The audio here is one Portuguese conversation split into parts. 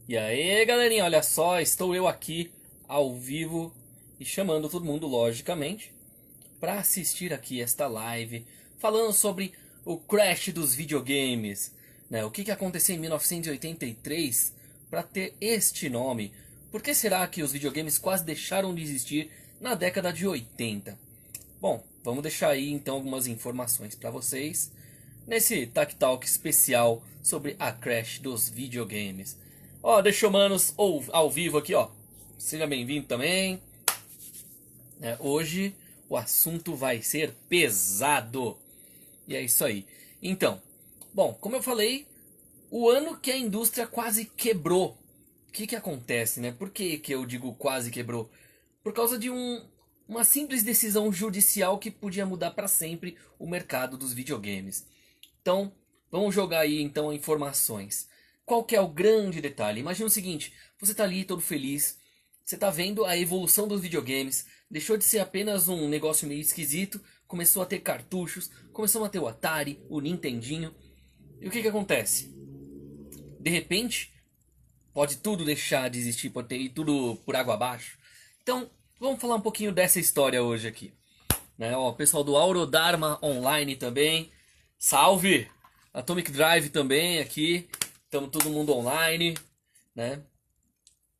E aí, galerinha, olha só, estou eu aqui ao vivo e chamando todo mundo, logicamente, para assistir aqui esta live falando sobre o crash dos videogames, né? O que aconteceu em 1983 para ter este nome? Por que será que os videogames quase deixaram de existir na década de 80? Bom, vamos deixar aí então algumas informações para vocês nesse Tech Talk especial sobre a crash dos videogames. Ó, deixa eu, manos, ao vivo aqui, ó. Seja bem-vindo também. Hoje o assunto vai ser pesado. E é isso aí. Então, bom, como eu falei, o ano que a indústria quase quebrou. O que acontece, né? Por que eu digo quase quebrou? Por causa de uma simples decisão judicial que podia mudar para sempre o mercado dos videogames. Então, vamos jogar aí então informações. Qual que é o grande detalhe? Imagina o seguinte, você tá ali todo feliz, você tá vendo a evolução dos videogames, deixou de ser apenas um negócio meio esquisito, começou a ter cartuchos, começou a ter o Atari, o Nintendinho. E o que acontece? De repente, pode tudo deixar de existir, pode ter ir tudo por água abaixo. Então, vamos falar um pouquinho dessa história hoje aqui. Ó, o pessoal do Aurodharma Online também. Salve! Atomic Drive também aqui. Estamos todo mundo online, né?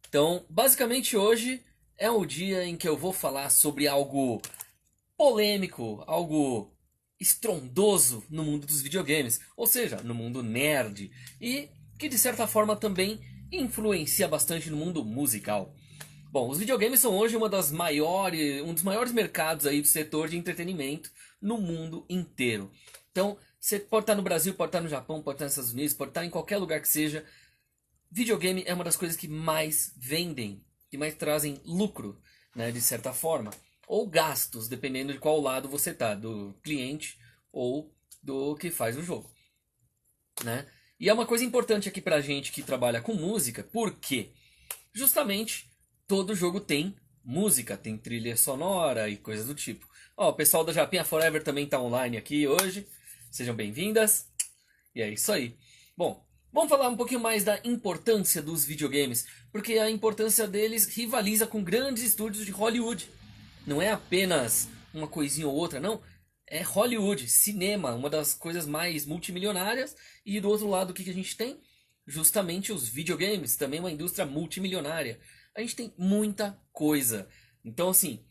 Então, basicamente hoje é o dia em que eu vou falar sobre algo polêmico, algo estrondoso no mundo dos videogames, ou seja, no mundo nerd, e que de certa forma também influencia bastante no mundo musical. Bom, os videogames são hoje um dos maiores mercados aí do setor de entretenimento no mundo inteiro. Então, você pode estar no Brasil, pode estar no Japão, pode estar nos Estados Unidos, pode estar em qualquer lugar que seja. Videogame é uma das coisas que mais vendem, que mais trazem lucro, né, de certa forma. Ou gastos, dependendo de qual lado você tá, do cliente ou do que faz o jogo, né? E é uma coisa importante aqui pra gente que trabalha com música, porque justamente todo jogo tem música, tem trilha sonora e coisas do tipo. Ó, o pessoal da Japinha Forever também tá online aqui hoje. Sejam bem-vindas. E é isso aí. Bom, vamos falar um pouquinho mais da importância dos videogames, porque a importância deles rivaliza com grandes estúdios de Hollywood. Não é apenas uma coisinha ou outra, não. É Hollywood, cinema, uma das coisas mais multimilionárias. E do outro lado, o que a gente tem? Justamente os videogames, também uma indústria multimilionária. A gente tem muita coisa. Então, assim,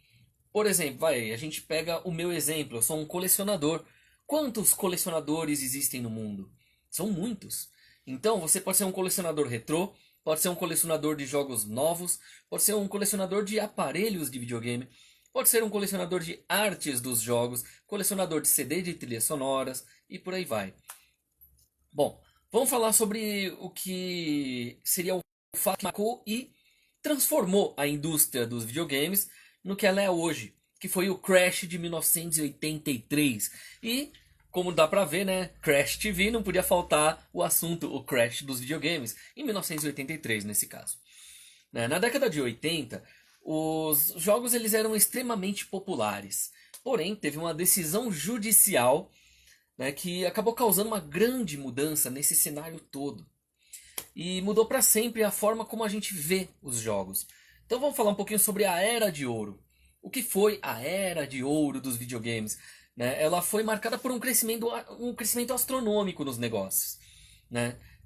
por exemplo, a gente pega o meu exemplo, eu sou um colecionador. Quantos colecionadores existem no mundo? São muitos. Então, você pode ser um colecionador retrô, pode ser um colecionador de jogos novos, pode ser um colecionador de aparelhos de videogame, pode ser um colecionador de artes dos jogos, colecionador de CD de trilhas sonoras e por aí vai. Bom, vamos falar sobre o que seria o fato que marcou e transformou a indústria dos videogames no que ela é hoje, que foi o crash de 1983. E, como dá pra ver, né, Crash TV não podia faltar o assunto, o crash dos videogames, em 1983 nesse caso. Na década de 80, os jogos eles eram extremamente populares. Porém, teve uma decisão judicial, né, que acabou causando uma grande mudança nesse cenário todo. E mudou para sempre a forma como a gente vê os jogos. Então vamos falar um pouquinho sobre a Era de Ouro. O que foi a Era de Ouro dos videogames? Ela foi marcada por um crescimento astronômico nos negócios.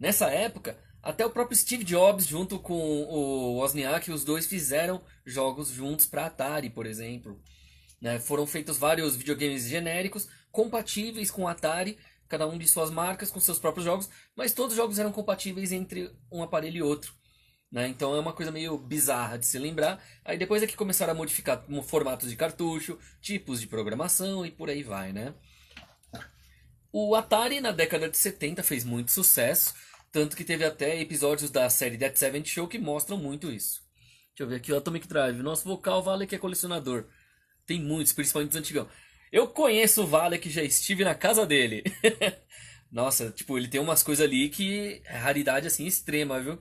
Nessa época, até o próprio Steve Jobs, junto com o Wozniak, os dois fizeram jogos juntos para Atari, por exemplo. Foram feitos vários videogames genéricos, compatíveis com Atari, cada um de suas marcas, com seus próprios jogos, mas todos os jogos eram compatíveis entre um aparelho e outro. Então é uma coisa meio bizarra de se lembrar. Aí depois é que começaram a modificar formatos de cartucho, tipos de programação e por aí vai, né? O Atari na década de 70 fez muito sucesso, tanto que teve até episódios da série That 70 Show que mostram muito isso. Deixa eu ver aqui o Atomic Drive. Nosso vocal vale que é colecionador. Tem muitos, principalmente dos antigão. Eu conheço o Vale que já estive na casa dele. Nossa, tipo, ele tem umas coisas ali que é raridade assim extrema, viu?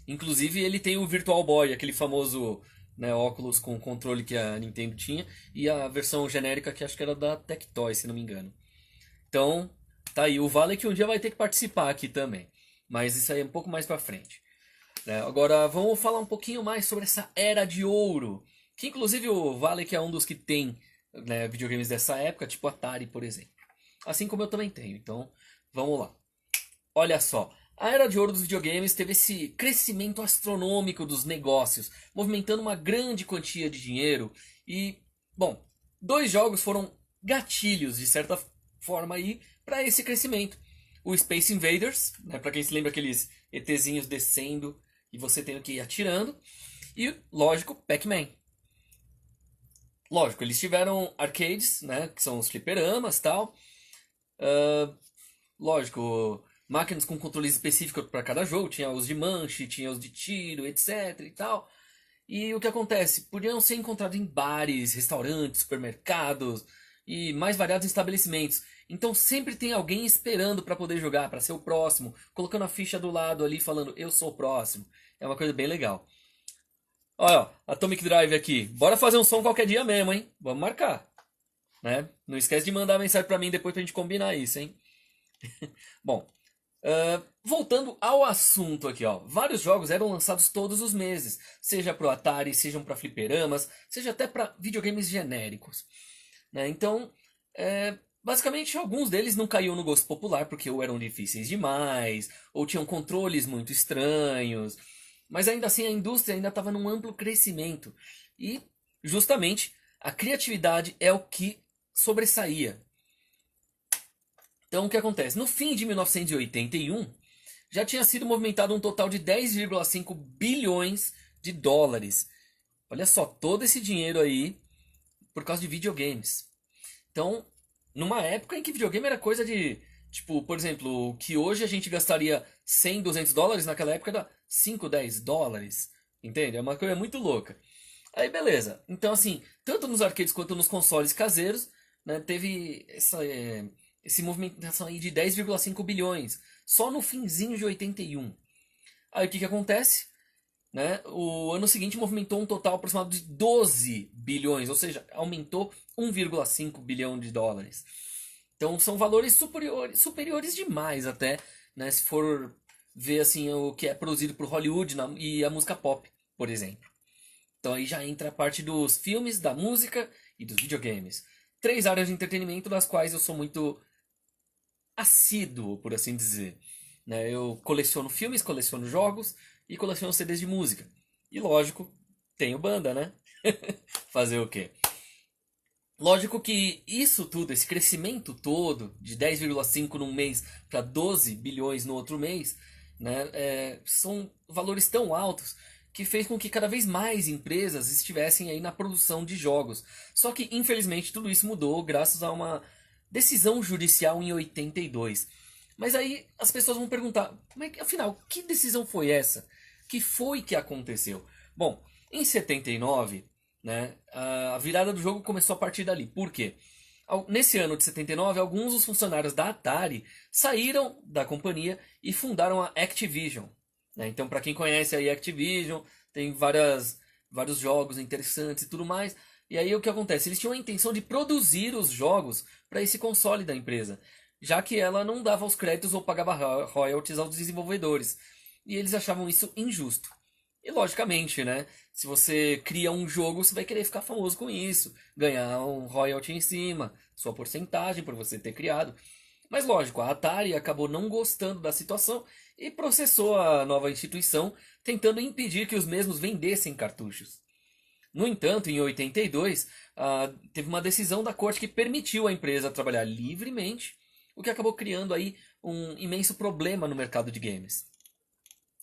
Inclusive ele tem o Virtual Boy, aquele famoso, né, óculos com controle que a Nintendo tinha, e a versão genérica que acho que era da Tectoy, se não me engano. Então, tá aí, o Vale que um dia vai ter que participar aqui também. Mas isso aí é um pouco mais pra frente. né? Agora vamos falar um pouquinho mais sobre essa era de ouro, que inclusive o Vale que é um dos que tem, né, videogames dessa época, tipo Atari, por exemplo. Assim como eu também tenho, então vamos lá. Olha só, a era de ouro dos videogames teve esse crescimento astronômico dos negócios, movimentando uma grande quantia de dinheiro e, bom, dois jogos foram gatilhos de certa forma aí para esse crescimento. O Space Invaders, né, para quem se lembra aqueles ETzinhos descendo e você tendo que ir atirando, e lógico, Pac-Man. Lógico, eles tiveram arcades, né, que são os fliperamas, tal. Ah, lógico, máquinas com controles específicos para cada jogo, tinha os de manche, tinha os de tiro, etc e tal. E o que acontece? Podiam ser encontrados em bares, restaurantes, supermercados e mais variados estabelecimentos. Então sempre tem alguém esperando para poder jogar, para ser o próximo, colocando a ficha do lado ali falando eu sou o próximo. É uma coisa bem legal. Olha, ó, Atomic Drive aqui. Bora fazer um som qualquer dia mesmo, hein? Vamos marcar, né? Não esquece de mandar mensagem para mim depois pra gente combinar isso, hein? Bom, voltando ao assunto aqui, ó. Vários jogos eram lançados todos os meses, seja pro Atari, sejam para fliperamas, seja até para videogames genéricos, né? Então, basicamente alguns deles não caíam no gosto popular porque ou eram difíceis demais, ou tinham controles muito estranhos, mas ainda assim a indústria ainda estava num amplo crescimento e justamente a criatividade é o que sobressaía. Então o que acontece? No fim de 1981, já tinha sido movimentado um total de 10,5 bilhões de dólares. Olha só, todo esse dinheiro aí por causa de videogames. Então, numa época em que videogame era coisa de, tipo, por exemplo, o que hoje a gente gastaria 100, 200 dólares, naquela época era 5, 10 dólares. Entende? É uma coisa muito louca. Aí beleza. Então assim, tanto nos arcades quanto nos consoles caseiros, né, teve esse movimentação aí de 10,5 bilhões. Só no finzinho de 81. Aí o que que acontece? Né? O ano seguinte movimentou um total aproximado de 12 bilhões, ou seja, aumentou 1,5 bilhão de dólares. Então são valores superiores demais até, né, se for ver assim o que é produzido por Hollywood e a música pop, por exemplo. Então aí já entra a parte dos filmes, da música e dos videogames. Três áreas de entretenimento das quais eu sou muito assíduo, por assim dizer. Né? Eu coleciono filmes, coleciono jogos e coleciono CDs de música. E lógico, tenho banda, né? Fazer o quê? Lógico que isso tudo, esse crescimento todo, de 10,5 num mês para 12 bilhões no outro mês, né, são valores tão altos que fez com que cada vez mais empresas estivessem aí na produção de jogos. Só que, infelizmente, tudo isso mudou graças a uma decisão judicial em 82. Mas aí as pessoas vão perguntar, afinal, que decisão foi essa? Que foi que aconteceu? Bom, em 79, né, a virada do jogo começou a partir dali. Por quê? Nesse ano de 79, alguns dos funcionários da Atari saíram da companhia e fundaram a Activision. Né? Então, para quem conhece aí a Activision, tem vários jogos interessantes e tudo mais. E aí o que acontece? Eles tinham a intenção de produzir os jogos para esse console da empresa, já que ela não dava os créditos ou pagava royalties aos desenvolvedores. E eles achavam isso injusto. E logicamente, né? Se você cria um jogo, você vai querer ficar famoso com isso, ganhar um royalty em cima, sua porcentagem por você ter criado. Mas lógico, a Atari acabou não gostando da situação e processou a nova instituição, tentando impedir que os mesmos vendessem cartuchos. No entanto, em 82, teve uma decisão da corte que permitiu à empresa trabalhar livremente, o que acabou criando aí um imenso problema no mercado de games.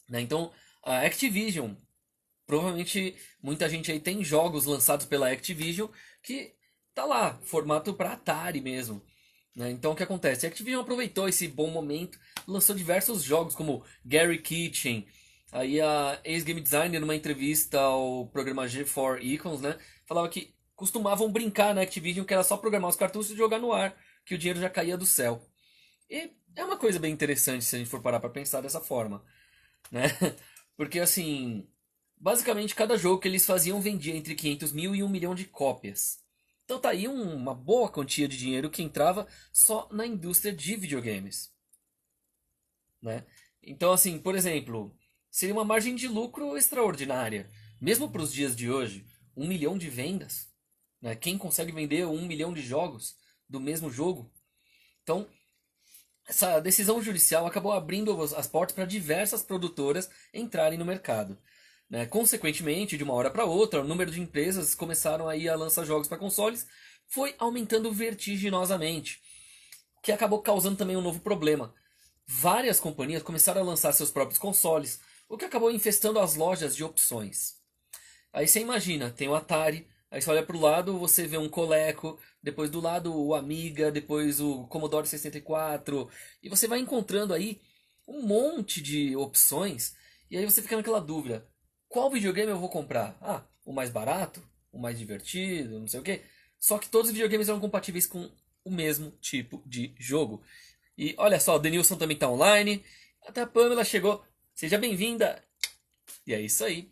Né? Então, a Activision, provavelmente muita gente aí tem jogos lançados pela Activision que tá lá, formato para Atari mesmo. Né? Então o que acontece? A Activision aproveitou esse bom momento, lançou diversos jogos como Gary Kitchen. Aí a ex-game designer, numa entrevista ao programa G4 Icons, né, falava que costumavam brincar na Activision que era só programar os cartuchos e jogar no ar, que o dinheiro já caía do céu. E é uma coisa bem interessante se a gente for parar para pensar dessa forma, né? Porque assim, basicamente cada jogo que eles faziam vendia entre 500 mil e 1 milhão de cópias. Então tá aí uma boa quantia de dinheiro que entrava só na indústria de videogames, né? Então assim, por exemplo, seria uma margem de lucro extraordinária. Mesmo para os dias de hoje, 1 milhão de vendas. Né? Quem consegue vender 1 milhão de jogos do mesmo jogo? Então, essa decisão judicial acabou abrindo as portas para diversas produtoras entrarem no mercado. Né? Consequentemente, de uma hora para outra, o número de empresas começaram aí a lançar jogos para consoles foi aumentando vertiginosamente, que acabou causando também um novo problema. Várias companhias começaram a lançar seus próprios consoles, o que acabou infestando as lojas de opções. Aí você imagina, tem o Atari, aí você olha para o lado, você vê um Coleco, depois do lado o Amiga, depois o Commodore 64, e você vai encontrando aí um monte de opções, e aí você fica naquela dúvida, qual videogame eu vou comprar? Ah, o mais barato? O mais divertido? Não sei o quê. Só que todos os videogames eram compatíveis com o mesmo tipo de jogo. E olha só, o Denilson também está online, até a Pamela chegou, seja bem-vinda! E é isso aí.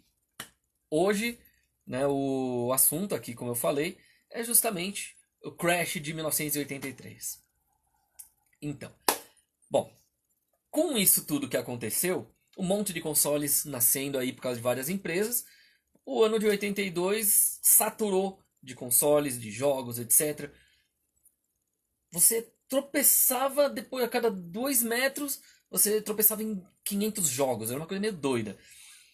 Hoje, né, o assunto aqui, como eu falei, é justamente o Crash de 1983. Então, bom, com isso tudo que aconteceu, um monte de consoles nascendo aí por causa de várias empresas, o ano de 82 saturou de consoles, de jogos, etc. Você tropeçava depois a cada 2 metros, você tropeçava em 500 jogos, era uma coisa meio doida.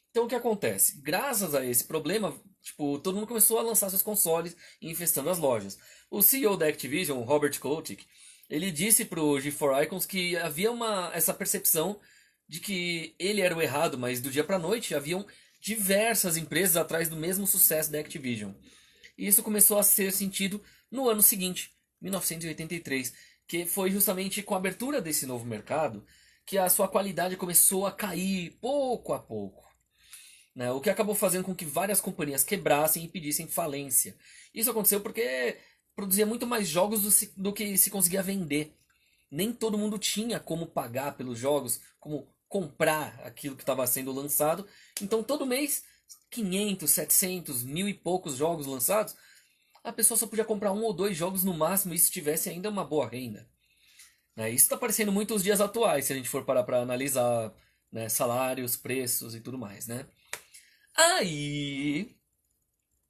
Então o que acontece? Graças a esse problema, tipo, todo mundo começou a lançar seus consoles e infestando as lojas. O CEO da Activision, Robert Kotick, ele disse pro G4 Icons que havia essa percepção de que ele era o errado, mas do dia para noite haviam diversas empresas atrás do mesmo sucesso da Activision. E isso começou a ser sentido no ano seguinte, 1983, que foi justamente com a abertura desse novo mercado que a sua qualidade começou a cair pouco a pouco. Né, o que acabou fazendo com que várias companhias quebrassem e pedissem falência. Isso aconteceu porque produzia muito mais jogos do que se conseguia vender. Nem todo mundo tinha como pagar pelos jogos, como comprar aquilo que estava sendo lançado. Então todo mês, 500, 700, mil e poucos jogos lançados, a pessoa só podia comprar 1 ou 2 jogos no máximo e se tivesse ainda uma boa renda. Né, isso está parecendo muito os dias atuais, se a gente for parar para analisar, né, salários, preços e tudo mais, né? Aí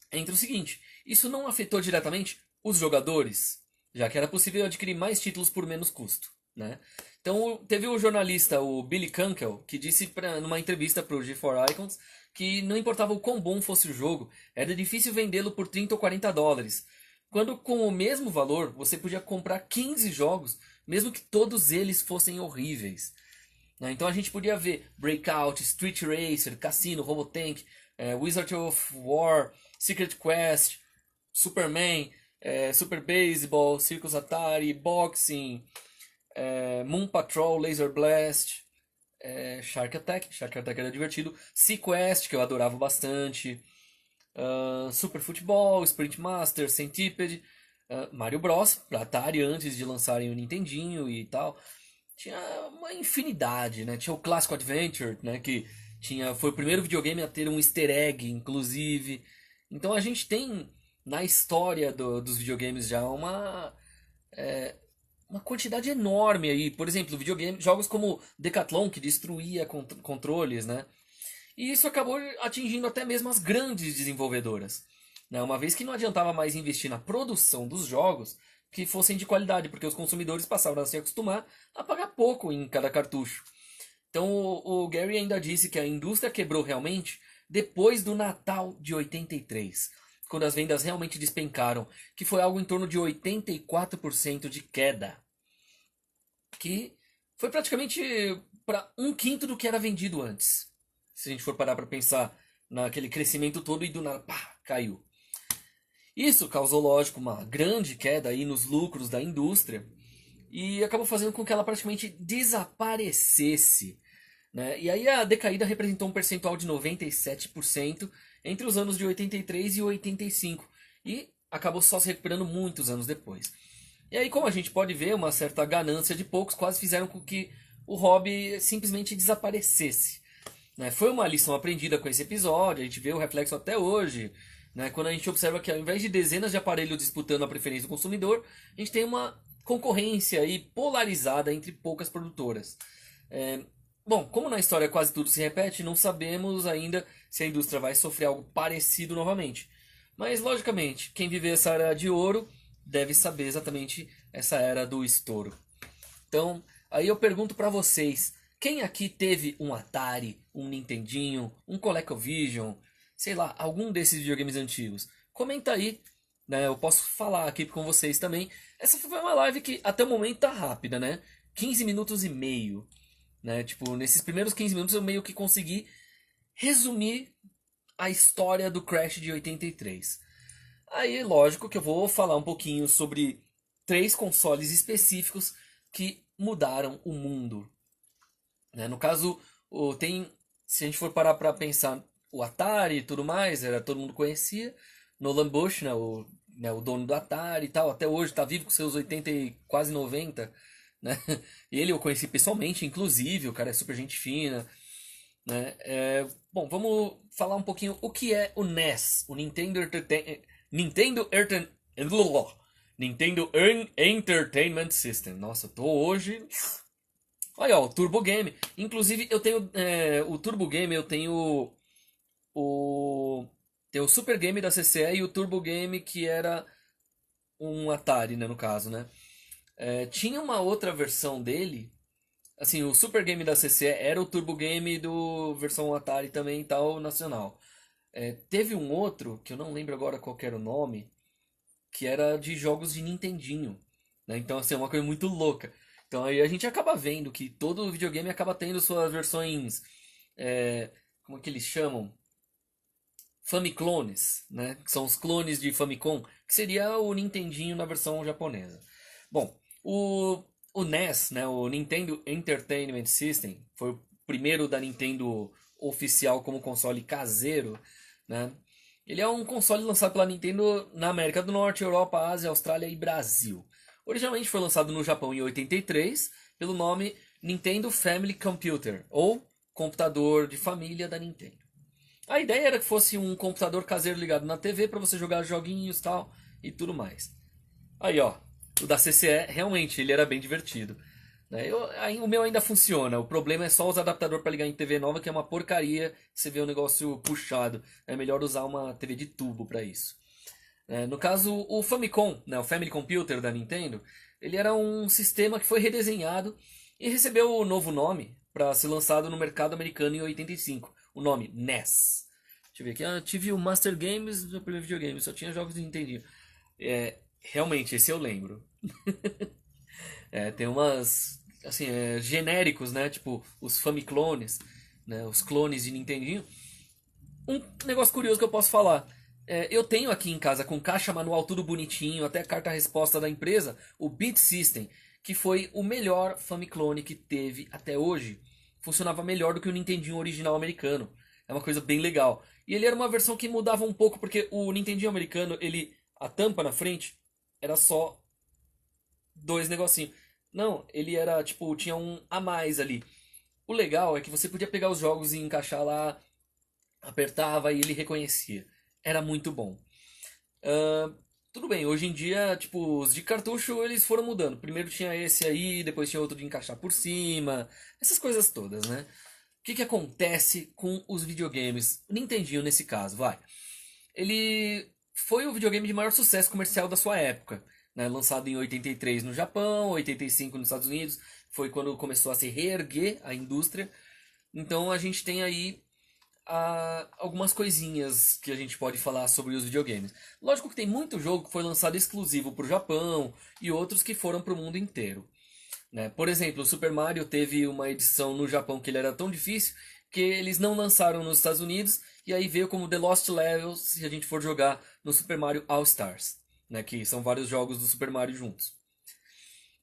entra o seguinte, isso não afetou diretamente os jogadores, já que era possível adquirir mais títulos por menos custo, né? Então teve o jornalista, o Billy Kunkel, que disse numa entrevista para o G4 Icons que não importava o quão bom fosse o jogo, era difícil vendê-lo por 30 ou 40 dólares, quando com o mesmo valor você podia comprar 15 jogos, mesmo que todos eles fossem horríveis. Então a gente podia ver Breakout, Street Racer, Cassino, Robotank, Wizard of War, Secret Quest, Superman, Super Baseball, Circus Atari, Boxing, Moon Patrol, Laser Blast, Shark Attack era divertido, Sequest, que eu adorava bastante, Super Futebol, Sprint Master, Centipede, Mario Bros, pra Atari antes de lançarem o Nintendinho e tal. Tinha uma infinidade, né? Tinha o Clássico Adventure, né? Que foi o primeiro videogame a ter um easter egg, inclusive. Então a gente tem na história dos videogames já uma quantidade enorme aí. Por exemplo, jogos como Decathlon, que destruía controles, né? E isso acabou atingindo até mesmo as grandes desenvolvedoras. Né? Uma vez que não adiantava mais investir na produção dos jogos que fossem de qualidade, porque os consumidores passavam a se acostumar a pagar pouco em cada cartucho. Então o Gary ainda disse que a indústria quebrou realmente depois do Natal de 83, quando as vendas realmente despencaram, que foi algo em torno de 84% de queda, que foi praticamente para 1/5 do que era vendido antes. Se a gente for parar para pensar naquele crescimento todo e do nada, pá, caiu. Isso causou, lógico, uma grande queda aí nos lucros da indústria e acabou fazendo com que ela praticamente desaparecesse. Né? E aí a decaída representou um percentual de 97% entre os anos de 83 e 85 e acabou só se recuperando muitos anos depois. E aí, como a gente pode ver, uma certa ganância de poucos quase fizeram com que o hobby simplesmente desaparecesse. Né? Foi uma lição aprendida com esse episódio, a gente vê o reflexo até hoje. Né? Quando a gente observa que ao invés de dezenas de aparelhos disputando a preferência do consumidor, a gente tem uma concorrência aí polarizada entre poucas produtoras. Bom, como na história quase tudo se repete, não sabemos ainda se a indústria vai sofrer algo parecido novamente. Mas, logicamente, quem vive essa era de ouro deve saber exatamente essa era do estouro. Então, aí eu pergunto pra vocês, quem aqui teve um Atari, um Nintendinho, um ColecoVision, sei lá, algum desses videogames antigos? Comenta aí, né? Eu posso falar aqui com vocês também. Essa foi uma live que até o momento tá rápida, né? 15 minutos e meio, né? Tipo, nesses primeiros 15 minutos eu meio que consegui resumir a história do Crash de 83. Aí, lógico que eu vou falar um pouquinho sobre três consoles específicos que mudaram o mundo, né? No caso, tem, se a gente for parar para pensar, o Atari e tudo mais, era todo mundo conhecia. Nolan Bush, né, o dono do Atari e tal, até hoje está vivo com seus 80 e quase 90, né? Ele eu conheci pessoalmente, inclusive, o cara é super gente fina, né? Bom, vamos falar um pouquinho o que é o NES, o Nintendo Entertainment System. Nossa, eu tô hoje. Olha, ó, o Turbo Game. Inclusive, eu tenho o Turbo Game, eu tenho o tem o Super Game da CCE e o Turbo Game que era um Atari, né, no caso, né? Tinha uma outra versão dele. Assim, o Super Game da CCE era o Turbo Game do versão Atari também e tal, nacional. Teve um outro, que eu não lembro agora qual que era o nome, que era de jogos de Nintendinho, né? Então, assim, é uma coisa muito louca. Então aí a gente acaba vendo que todo videogame acaba tendo suas versões, como é que eles chamam? Famiclones, né? Que são os clones de Famicom, que seria o Nintendinho na versão japonesa. Bom, o NES, né? O Nintendo Entertainment System, foi o primeiro da Nintendo oficial como console caseiro, né? Ele é um console lançado pela Nintendo na América do Norte, Europa, Ásia, Austrália e Brasil. Originalmente foi lançado no Japão em 83 pelo nome Nintendo Family Computer, ou computador de família da Nintendo. A ideia era que fosse um computador caseiro ligado na TV para você jogar joguinhos tal e tudo mais. Aí ó, o da CCE realmente ele era bem divertido. Né? O meu ainda funciona. O problema é só os adaptadores para ligar em TV nova, que é uma porcaria. Você vê o negócio puxado. É melhor usar uma TV de tubo para isso. No caso, o Famicom, né, o Family Computer da Nintendo, ele era um sistema que foi redesenhado e recebeu o novo nome para ser lançado no mercado americano em 85. O nome NES. Deixa eu ver aqui. Tive o Master Games do primeiro videogame, só tinha jogos de Nintendo. Realmente, esse eu lembro. Tem umas, assim, genéricos, né? Tipo, os Famiclones, né? Os clones de Nintendinho. Um negócio curioso que eu posso falar. Eu tenho aqui em casa com caixa manual tudo bonitinho, até carta-resposta da empresa, o Beat System, que foi o melhor Famiclone que teve até hoje. Funcionava melhor do que o Nintendinho original americano. É uma coisa bem legal. E ele era uma versão que mudava um pouco, porque o Nintendinho americano, a tampa na frente era só dois negocinhos. Não, ele era tipo, tinha um a mais ali. O legal é que você podia pegar os jogos e encaixar lá, apertava e ele reconhecia. Era muito bom. Tudo bem, hoje em dia, tipo, os de cartucho eles foram mudando. Primeiro tinha esse aí, depois tinha outro de encaixar por cima, essas coisas todas, né? O que acontece com os videogames? O Nintendinho nesse caso, vai. Ele foi o videogame de maior sucesso comercial da sua época, né? Lançado em 83 no Japão, 85 nos Estados Unidos, foi quando começou a se reerguer a indústria. Então a gente tem aí algumas coisinhas que a gente pode falar sobre os videogames. Lógico que tem muito jogo que foi lançado exclusivo para o Japão e outros que foram para o mundo inteiro. Né? Por exemplo, o Super Mario teve uma edição no Japão que ele era tão difícil que eles não lançaram nos Estados Unidos e aí veio como The Lost Levels se a gente for jogar no Super Mario All Stars, né? Que são vários jogos do Super Mario juntos.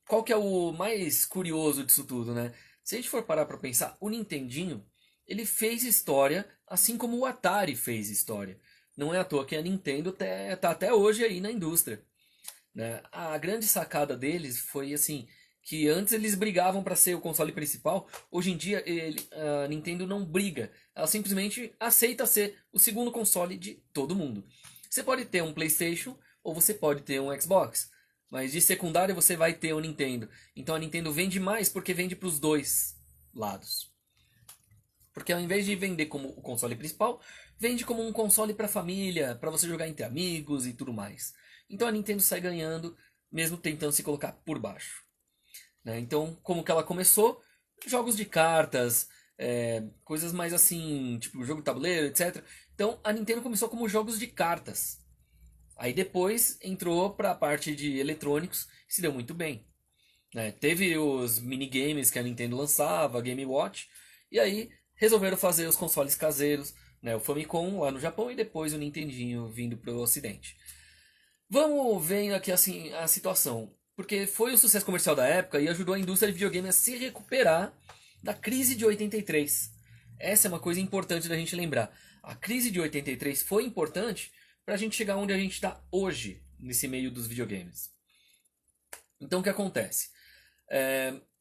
Qual que é o mais curioso disso tudo, né? Se a gente for parar para pensar, o Nintendinho ele fez história, assim como o Atari fez história. Não é à toa que a Nintendo tá até hoje aí na indústria. Né? A grande sacada deles foi assim que antes eles brigavam para ser o console principal. Hoje em dia a Nintendo não briga, ela simplesmente aceita ser o segundo console de todo mundo. Você pode ter um PlayStation ou você pode ter um Xbox, mas de secundário você vai ter o Nintendo. Então a Nintendo vende mais porque vende para os dois lados. Porque ao invés de vender como o console principal, vende como um console para família, para você jogar entre amigos e tudo mais. Então a Nintendo sai ganhando, mesmo tentando se colocar por baixo. Né? Então, como que ela começou? Jogos de cartas, coisas mais assim, tipo jogo de tabuleiro, etc. Então a Nintendo começou como jogos de cartas. Aí depois entrou para a parte de eletrônicos e se deu muito bem. Né? Teve os minigames que a Nintendo lançava, Game Watch, e aí resolveram fazer os consoles caseiros, né? O Famicom lá no Japão e depois o Nintendinho vindo para o Ocidente. Vamos ver aqui assim a situação, porque foi o sucesso comercial da época e ajudou a indústria de videogame a se recuperar da crise de 83. Essa é uma coisa importante da gente lembrar. A crise de 83 foi importante para a gente chegar onde a gente está hoje nesse meio dos videogames. Então o que acontece?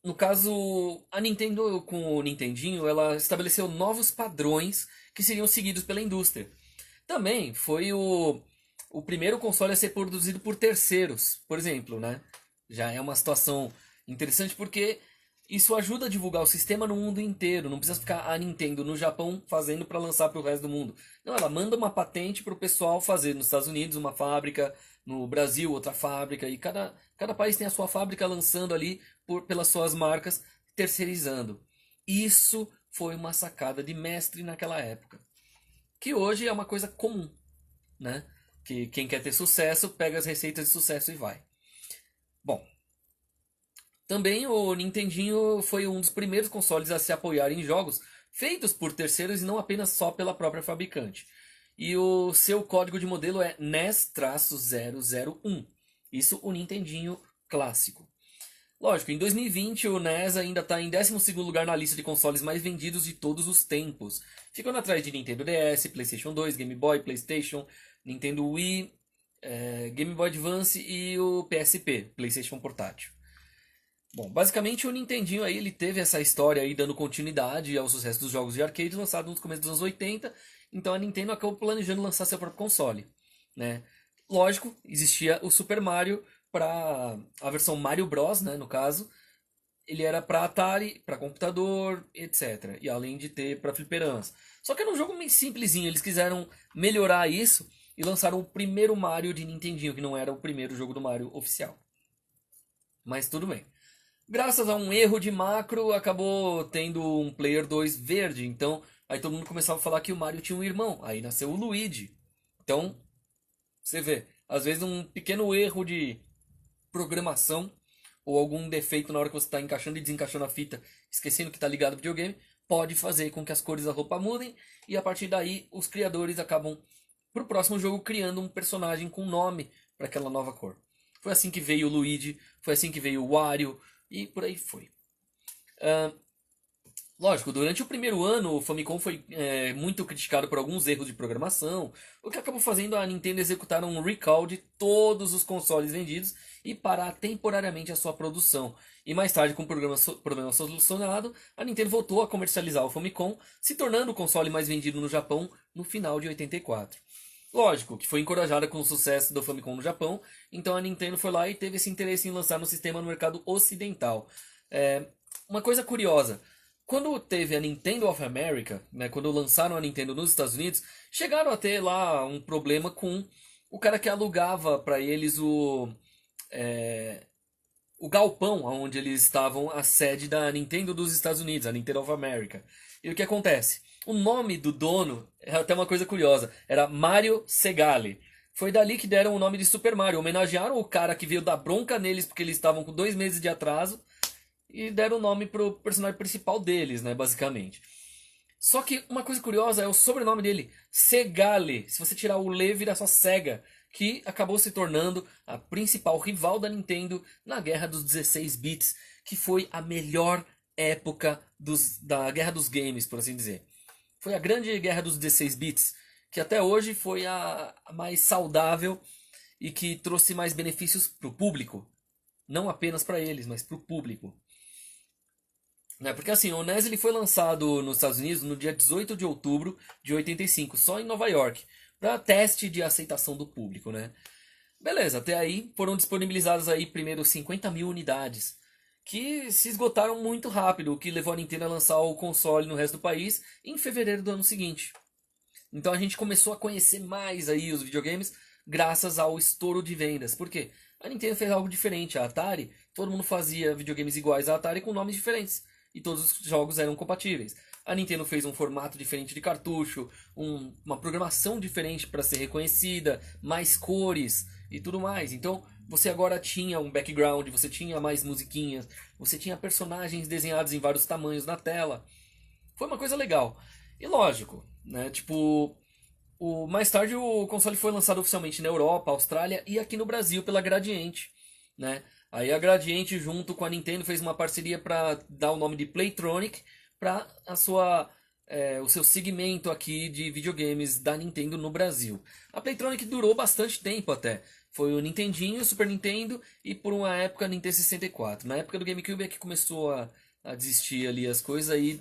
No caso, a Nintendo com o Nintendinho, ela estabeleceu novos padrões que seriam seguidos pela indústria. Também foi o primeiro console a ser produzido por terceiros, por exemplo, né? Já é uma situação interessante porque isso ajuda a divulgar o sistema no mundo inteiro. Não precisa ficar a Nintendo no Japão fazendo para lançar para o resto do mundo. Não, ela manda uma patente para o pessoal fazer nos Estados Unidos uma fábrica, no Brasil outra fábrica, e cada país tem a sua fábrica lançando ali pelas suas marcas, terceirizando. Isso foi uma sacada de mestre naquela época. Que hoje é uma coisa comum, né? Que quem quer ter sucesso pega as receitas de sucesso e vai. Bom, também o Nintendinho foi um dos primeiros consoles a se apoiar em jogos feitos por terceiros e não apenas só pela própria fabricante. E o seu código de modelo é NES-001. Isso o Nintendinho clássico. Lógico, em 2020 o NES ainda está em 12º lugar na lista de consoles mais vendidos de todos os tempos, ficando atrás de Nintendo DS, PlayStation 2, Game Boy, PlayStation, Nintendo Wii, Game Boy Advance e o PSP, PlayStation Portátil. Bom, basicamente o Nintendinho aí ele teve essa história aí dando continuidade ao sucesso dos jogos de arcade lançados no começo dos anos 80, então a Nintendo acabou planejando lançar seu próprio console, né? Lógico, existia o Super Mario para a versão Mario Bros, né, no caso, ele era para Atari, para computador, etc. E além de ter para fliperamas. Só que era um jogo meio simplesinho, eles quiseram melhorar isso e lançaram o primeiro Mario de Nintendinho, que não era o primeiro jogo do Mario oficial. Mas tudo bem. Graças a um erro de macro, acabou tendo um Player 2 verde. Então, aí todo mundo começava a falar que o Mario tinha um irmão. Aí nasceu o Luigi. Então, você vê, às vezes um pequeno erro de programação ou algum defeito na hora que você está encaixando e desencaixando a fita, esquecendo que está ligado ao videogame, pode fazer com que as cores da roupa mudem. E a partir daí, os criadores acabam, pro próximo jogo, criando um personagem com nome para aquela nova cor. Foi assim que veio o Luigi, foi assim que veio o Wario, e por aí foi. Lógico, durante o primeiro ano o Famicom foi muito criticado por alguns erros de programação, o que acabou fazendo a Nintendo executar um recall de todos os consoles vendidos e parar temporariamente a sua produção. E mais tarde, com o problema solucionado, a Nintendo voltou a comercializar o Famicom, se tornando o console mais vendido no Japão no final de 84. Lógico que foi encorajada com o sucesso do Famicom no Japão, então a Nintendo foi lá e teve esse interesse em lançar no sistema no mercado ocidental. Uma coisa curiosa, quando teve a Nintendo of America, né, quando lançaram a Nintendo nos Estados Unidos, chegaram a ter lá um problema com o cara que alugava para eles o galpão onde eles estavam, a sede da Nintendo dos Estados Unidos, a Nintendo of America. E o que acontece? O nome do dono é até uma coisa curiosa, era Mario Segale. Foi dali que deram o nome de Super Mario, homenagearam o cara que veio dar bronca neles porque eles estavam com 2 meses de atraso e deram o nome pro personagem principal deles, né, basicamente. Só que uma coisa curiosa é o sobrenome dele, Segale. Se você tirar o Le, vira só Sega, que acabou se tornando a principal rival da Nintendo na Guerra dos 16 bits, que foi a melhor época da Guerra dos Games, por assim dizer. Foi a grande Guerra dos 16 bits, que até hoje foi a mais saudável e que trouxe mais benefícios para o público. Não apenas para eles, mas para o público. Né? Porque assim, o NES ele foi lançado nos Estados Unidos no dia 18 de outubro de 85, só em Nova York, para teste de aceitação do público, né? Beleza, até aí foram disponibilizadas aí primeiro 50 mil unidades, que se esgotaram muito rápido, o que levou a Nintendo a lançar o console no resto do país em fevereiro do ano seguinte. Então a gente começou a conhecer mais aí os videogames graças ao estouro de vendas. Por quê? A Nintendo fez algo diferente. A Atari, todo mundo fazia videogames iguais à Atari com nomes diferentes. E todos os jogos eram compatíveis. A Nintendo fez um formato diferente de cartucho, uma programação diferente para ser reconhecida, mais cores e tudo mais. Então você agora tinha um background, você tinha mais musiquinhas, você tinha personagens desenhados em vários tamanhos na tela. Foi uma coisa legal. E lógico, né? Tipo, mais tarde o console foi lançado oficialmente na Europa, Austrália e aqui no Brasil pela Gradiente, né? Aí a Gradiente junto com a Nintendo fez uma parceria para dar o nome de Playtronic para o seu segmento aqui de videogames da Nintendo no Brasil. A Playtronic durou bastante tempo até. Foi o Nintendinho, o Super Nintendo e por uma época a Nintendo 64. Na época do GameCube é que começou a desistir ali as coisas e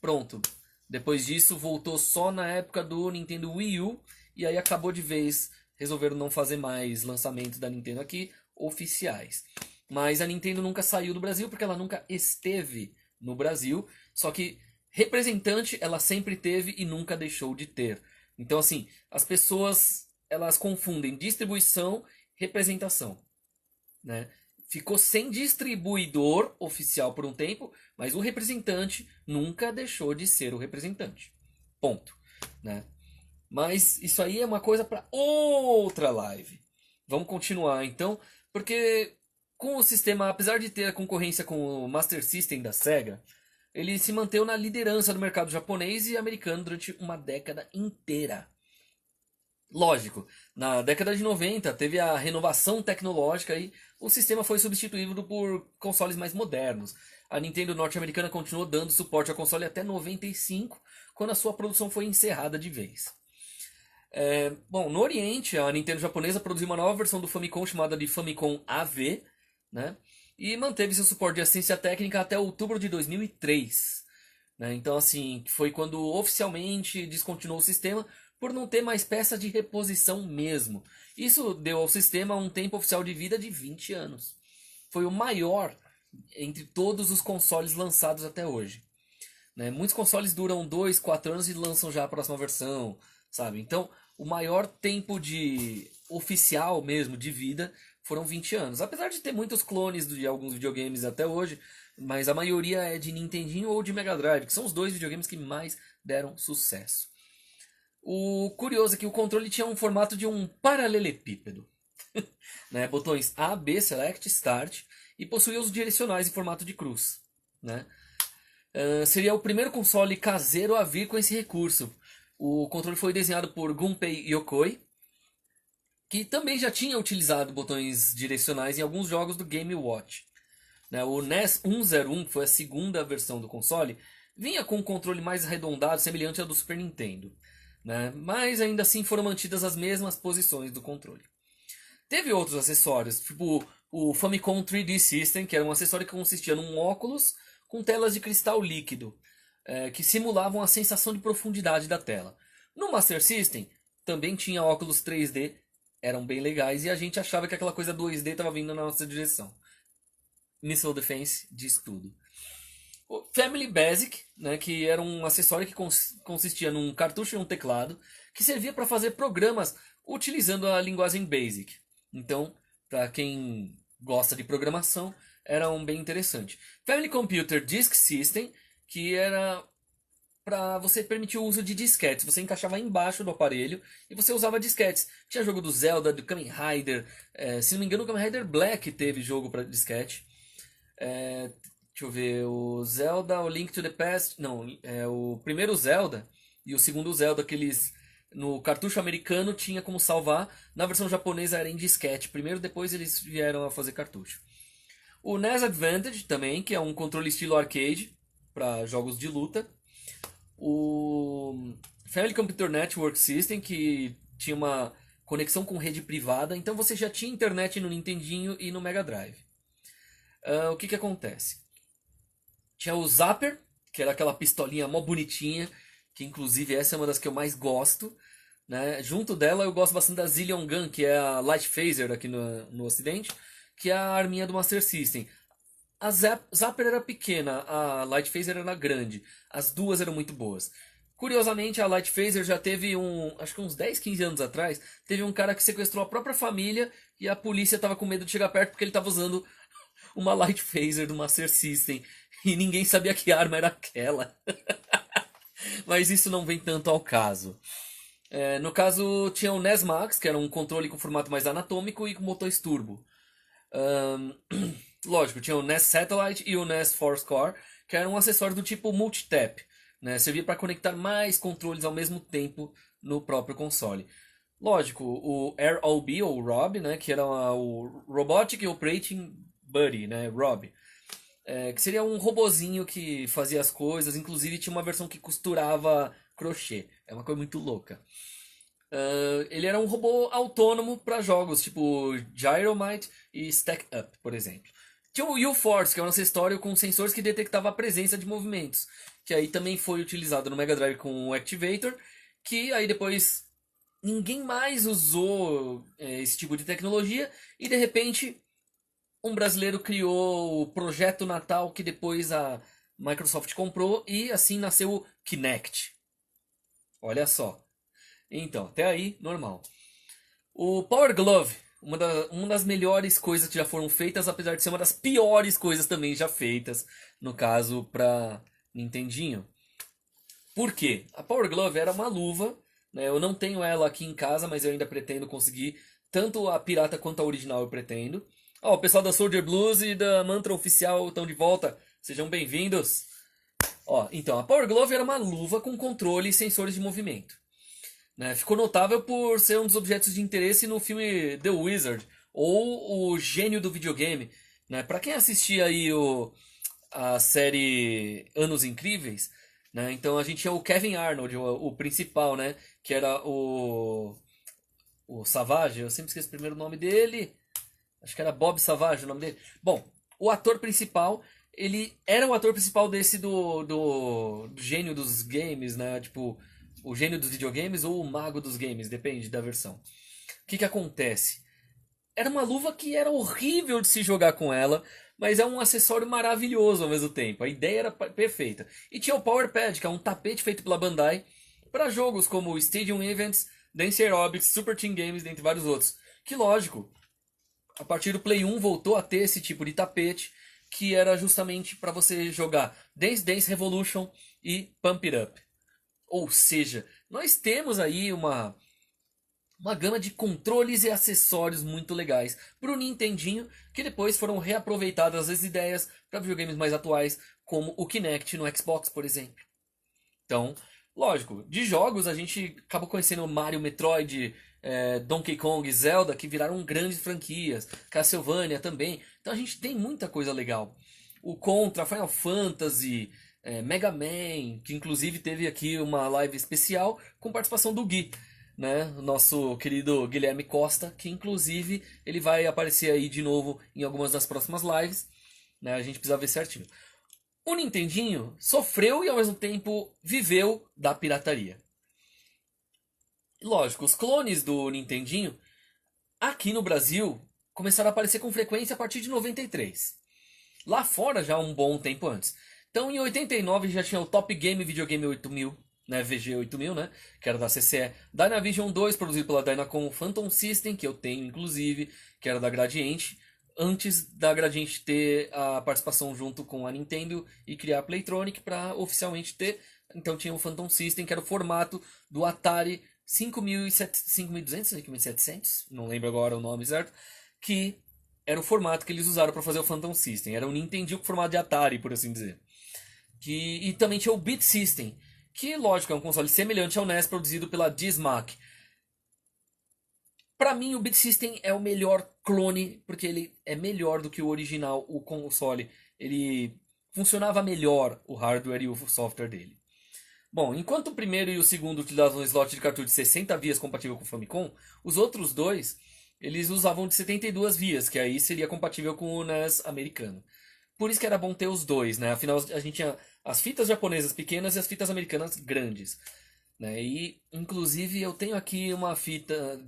pronto. Depois disso voltou só na época do Nintendo Wii U e aí acabou de vez. Resolveram não fazer mais lançamentos da Nintendo aqui oficiais. Mas a Nintendo nunca saiu do Brasil porque ela nunca esteve no Brasil. Só que representante ela sempre teve e nunca deixou de ter. Então assim, as pessoas elas confundem distribuição e representação, né? Ficou sem distribuidor oficial por um tempo, mas o representante nunca deixou de ser o representante. Ponto, né? Mas isso aí é uma coisa para outra live. Vamos continuar então, porque com o sistema, apesar de ter a concorrência com o Master System da Sega, ele se manteve na liderança do mercado japonês e americano durante uma década inteira. Lógico, na década de 90 teve a renovação tecnológica e o sistema foi substituído por consoles mais modernos. A Nintendo norte-americana continuou dando suporte ao console até 95, quando a sua produção foi encerrada de vez. Bom, no Oriente, a Nintendo japonesa produziu uma nova versão do Famicom chamada de Famicom AV, né? E manteve seu suporte de assistência técnica até outubro de 2003. Né? Então, assim, foi quando oficialmente descontinuou o sistema por não ter mais peça de reposição mesmo. Isso deu ao sistema um tempo oficial de vida de 20 anos. Foi o maior entre todos os consoles lançados até hoje. Né? Muitos consoles duram 2, 4 anos e lançam já a próxima versão, sabe? Então, o maior tempo de oficial mesmo de vida foram 20 anos. Apesar de ter muitos clones de alguns videogames até hoje, mas a maioria é de Nintendinho ou de Mega Drive, que são os dois videogames que mais deram sucesso. O curioso é que o controle tinha um formato de um paralelepípedo. Né? Botões A, B, Select, Start e possuía os direcionais em formato de cruz. Né? Seria o primeiro console caseiro a vir com esse recurso. O controle foi desenhado por Gunpei Yokoi, que também já tinha utilizado botões direcionais em alguns jogos do Game Watch. Né? O NES 101, que foi a segunda versão do console, vinha com um controle mais arredondado, semelhante ao do Super Nintendo. Né? Mas ainda assim foram mantidas as mesmas posições do controle. Teve outros acessórios, tipo o Famicom 3D System, que era um acessório que consistia num óculos com telas de cristal líquido, que simulavam a sensação de profundidade da tela. No Master System também tinha óculos 3D, eram bem legais, e a gente achava que aquela coisa 2D estava vindo na nossa direção. Missile Defense diz tudo. O Family Basic, né, que era um acessório que consistia num cartucho e um teclado, que servia para fazer programas utilizando a linguagem BASIC. Então, para quem gosta de programação, era um bem interessante. Family Computer Disk System, que era para você permitir o uso de disquetes. Você encaixava embaixo do aparelho e você usava disquetes. Tinha jogo do Zelda, do Kamen Rider. Se não me engano, o Kamen Rider Black teve jogo para disquete. Deixa eu ver, o Zelda, o Link to the Past, não, o primeiro Zelda e o segundo Zelda que eles, no cartucho americano tinha como salvar, na versão japonesa era em disquete, primeiro depois eles vieram a fazer cartucho. O NES Advantage também, que é um controle estilo arcade para jogos de luta. O Family Computer Network System, que tinha uma conexão com rede privada, então você já tinha internet no Nintendinho e no Mega Drive. O que acontece? Tinha o Zapper, que era aquela pistolinha mó bonitinha, que inclusive essa é uma das que eu mais gosto. Né? Junto dela eu gosto bastante da Zillion Gun, que é a Light Phaser aqui no ocidente, que é a arminha do Master System. A Zapper era pequena, a Light Phaser era grande. As duas eram muito boas. Curiosamente, a Light Phaser já teve acho que uns 10, 15 anos atrás, teve um cara que sequestrou a própria família e a polícia tava com medo de chegar perto porque ele tava usando uma Light Phaser do Master System e ninguém sabia que arma era aquela. Mas isso não vem tanto ao caso. No caso, tinha o NES Max, que era um controle com formato mais anatômico e com motores turbo. Ahn, Lógico, tinha o NES Satellite e o NES Force Core, que era um acessório do tipo multitap, né? Servia para conectar mais controles ao mesmo tempo no próprio console. Lógico, o ROB, ou ROB, né? Que era o Robotic Operating Buddy, né? ROB. Que seria um robozinho que fazia as coisas, inclusive tinha uma versão que costurava crochê. É uma coisa muito louca. Ele era um robô autônomo para jogos, tipo Gyromite e Stack Up, por exemplo. Tinha o U-Force, que é um acessório com sensores que detectava a presença de movimentos, que aí também foi utilizado no Mega Drive com o Activator, que aí depois ninguém mais usou esse tipo de tecnologia e de repente um brasileiro criou o Projeto Natal, que depois a Microsoft comprou e assim nasceu o Kinect. Olha só. Então, até aí, normal. O Power Glove, uma das melhores coisas que já foram feitas, apesar de ser uma das piores coisas também já feitas, no caso, para Nintendinho. Por quê? A Power Glove era uma luva, né? Eu não tenho ela aqui em casa, mas eu ainda pretendo conseguir. Tanto a pirata quanto a original eu pretendo. Ó, o pessoal da Soldier Blues e da Mantra Oficial estão de volta. Sejam bem-vindos. Ó, então, a Power Glove era uma luva com controle e sensores de movimento. Né? Ficou notável por ser um dos objetos de interesse no filme The Wizard, ou o gênio do videogame. Né? Para quem assistia aí a série Anos Incríveis, né? Então a gente tinha o Kevin Arnold, o principal, né? Que era o Savage, eu sempre esqueço o primeiro nome dele. Acho que era Bob Savage o nome dele. Bom, o ator principal, ele era o ator principal desse do gênio dos games, né? Tipo, o gênio dos videogames ou o mago dos games, depende da versão. O que acontece? Era uma luva que era horrível de se jogar com ela, mas é um acessório maravilhoso ao mesmo tempo. A ideia era perfeita. E tinha o Power Pad, que é um tapete feito pela Bandai para jogos como Stadium Events, Dance Aerobics, Super Team Games, dentre vários outros. Que lógico, a partir do Play 1 voltou a ter esse tipo de tapete, que era justamente para você jogar Dance Dance Revolution e Pump It Up. Ou seja, nós temos aí uma gama de controles e acessórios muito legais para o Nintendinho, que depois foram reaproveitadas as ideias para videogames mais atuais, como o Kinect no Xbox, por exemplo. Então, lógico, de jogos a gente acabou conhecendo Mario, Metroid, Donkey Kong, Zelda, que viraram grandes franquias, Castlevania também. Então a gente tem muita coisa legal. O Contra, Final Fantasy, Mega Man, que inclusive teve aqui uma live especial com participação do Gui, né? O nosso querido Guilherme Costa, que inclusive ele vai aparecer aí de novo em algumas das próximas lives, né? A gente precisa ver certinho. O Nintendinho sofreu e ao mesmo tempo viveu da pirataria. Lógico, os clones do Nintendinho aqui no Brasil começaram a aparecer com frequência a partir de 93. Lá fora já um bom tempo antes. Então em 89 já tinha o Top Game Videogame 8000, né, VG 8000, né, que era da CCE, Dynavision 2 produzido pela Dynacon, Phantom System, que eu tenho inclusive, que era da Gradiente, antes da Gradiente ter a participação junto com a Nintendo e criar a Playtronic para oficialmente ter. Então tinha o Phantom System, que era o formato do Atari 5200, 5700, não lembro agora o nome certo, que era o formato que eles usaram para fazer o Phantom System. Era o Nintendo com formato de Atari, por assim dizer. E também tinha o Beat System, que, lógico, é um console semelhante ao NES produzido pela Dismac. Para mim, o Beat System é o melhor clone, porque ele é melhor do que o original, o console. Ele funcionava melhor, o hardware e o software dele. Bom, enquanto o primeiro e o segundo utilizavam um slot de cartucho de 60 vias compatível com o Famicom, os outros dois eles usavam de 72 vias, que aí seria compatível com o NES americano. Por isso que era bom ter os dois, né? Afinal, a gente tinha as fitas japonesas pequenas e as fitas americanas grandes. Né? E, inclusive, eu tenho aqui uma fita,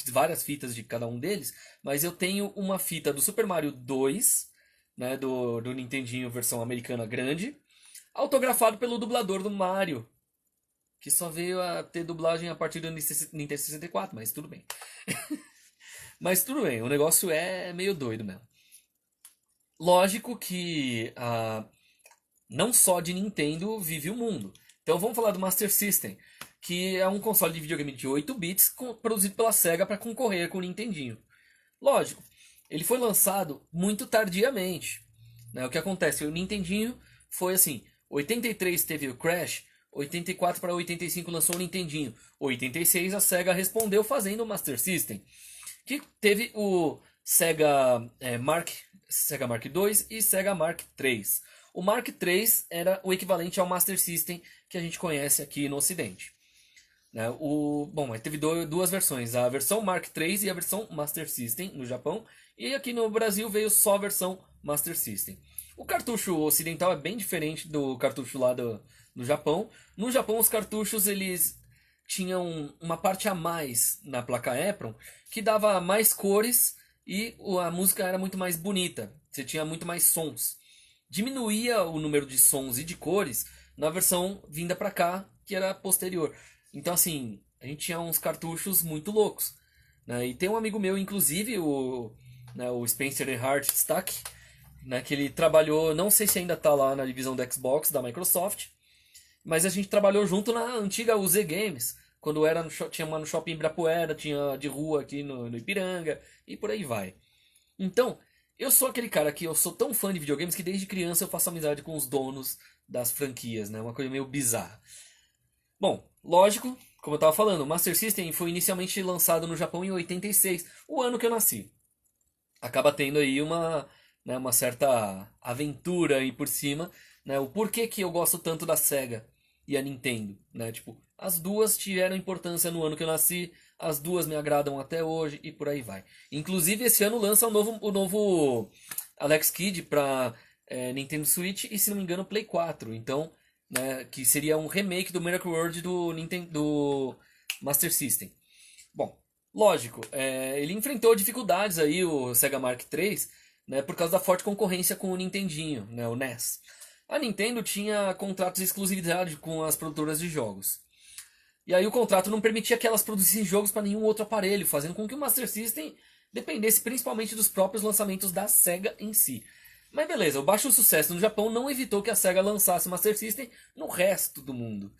várias fitas de cada um deles, mas eu tenho uma fita do Super Mario 2, né, do Nintendinho versão americana grande, autografado pelo dublador do Mario, que só veio a ter dublagem a partir do Nintendo 64, mas tudo bem. Mas tudo bem, o negócio é meio doido mesmo. Lógico que não só de Nintendo vive o mundo. Então vamos falar do Master System, que é um console de videogame de 8 bits produzido pela Sega para concorrer com o Nintendinho. Lógico, ele foi lançado muito tardiamente. Né? O que acontece? O Nintendinho foi assim: 83 teve o Crash, 84 para 85 lançou o Nintendinho, 86 a Sega respondeu fazendo o Master System, que teve o Sega Mark II e Sega Mark III. O Mark III era o equivalente ao Master System que a gente conhece aqui no Ocidente. Né? Mas teve duas versões, a versão Mark III e a versão Master System no Japão, e aqui no Brasil veio só a versão Master System. O cartucho ocidental é bem diferente do cartucho lá no Japão. No Japão os cartuchos eles tinham uma parte a mais na placa EPROM que dava mais cores e a música era muito mais bonita, você tinha muito mais sons. Diminuía o número de sons e de cores na versão vinda pra cá, que era posterior. Então, assim, a gente tinha uns cartuchos muito loucos. Né? E tem um amigo meu, inclusive, o Spencer Hart Stack, né, que ele trabalhou, não sei se ainda está lá na divisão do Xbox da Microsoft, mas a gente trabalhou junto na antiga UZ Games, quando tinha uma no Shopping Ibirapuera, tinha de rua aqui no Ipiranga, e por aí vai. Então, eu sou aquele cara que eu sou tão fã de videogames que desde criança eu faço amizade com os donos das franquias, né? Uma coisa meio bizarra. Bom, lógico, como eu estava falando, o Master System foi inicialmente lançado no Japão em 86, o ano que eu nasci. Acaba tendo aí uma certa aventura aí por cima, né? O porquê que eu gosto tanto da Sega e a Nintendo, né? Tipo, as duas tiveram importância no ano que eu nasci, as duas me agradam até hoje e por aí vai. Inclusive esse ano lança o novo Alex Kidd para Nintendo Switch e se não me engano Play 4. Então, né, que seria um remake do Miracle World do Master System. Bom, lógico, ele enfrentou dificuldades aí, o Sega Mark III, né, por causa da forte concorrência com o Nintendinho, né, o NES. A Nintendo tinha contratos de exclusividade com as produtoras de jogos. E aí o contrato não permitia que elas produzissem jogos para nenhum outro aparelho, fazendo com que o Master System dependesse principalmente dos próprios lançamentos da Sega em si. Mas beleza, o baixo sucesso no Japão não evitou que a Sega lançasse o Master System no resto do mundo.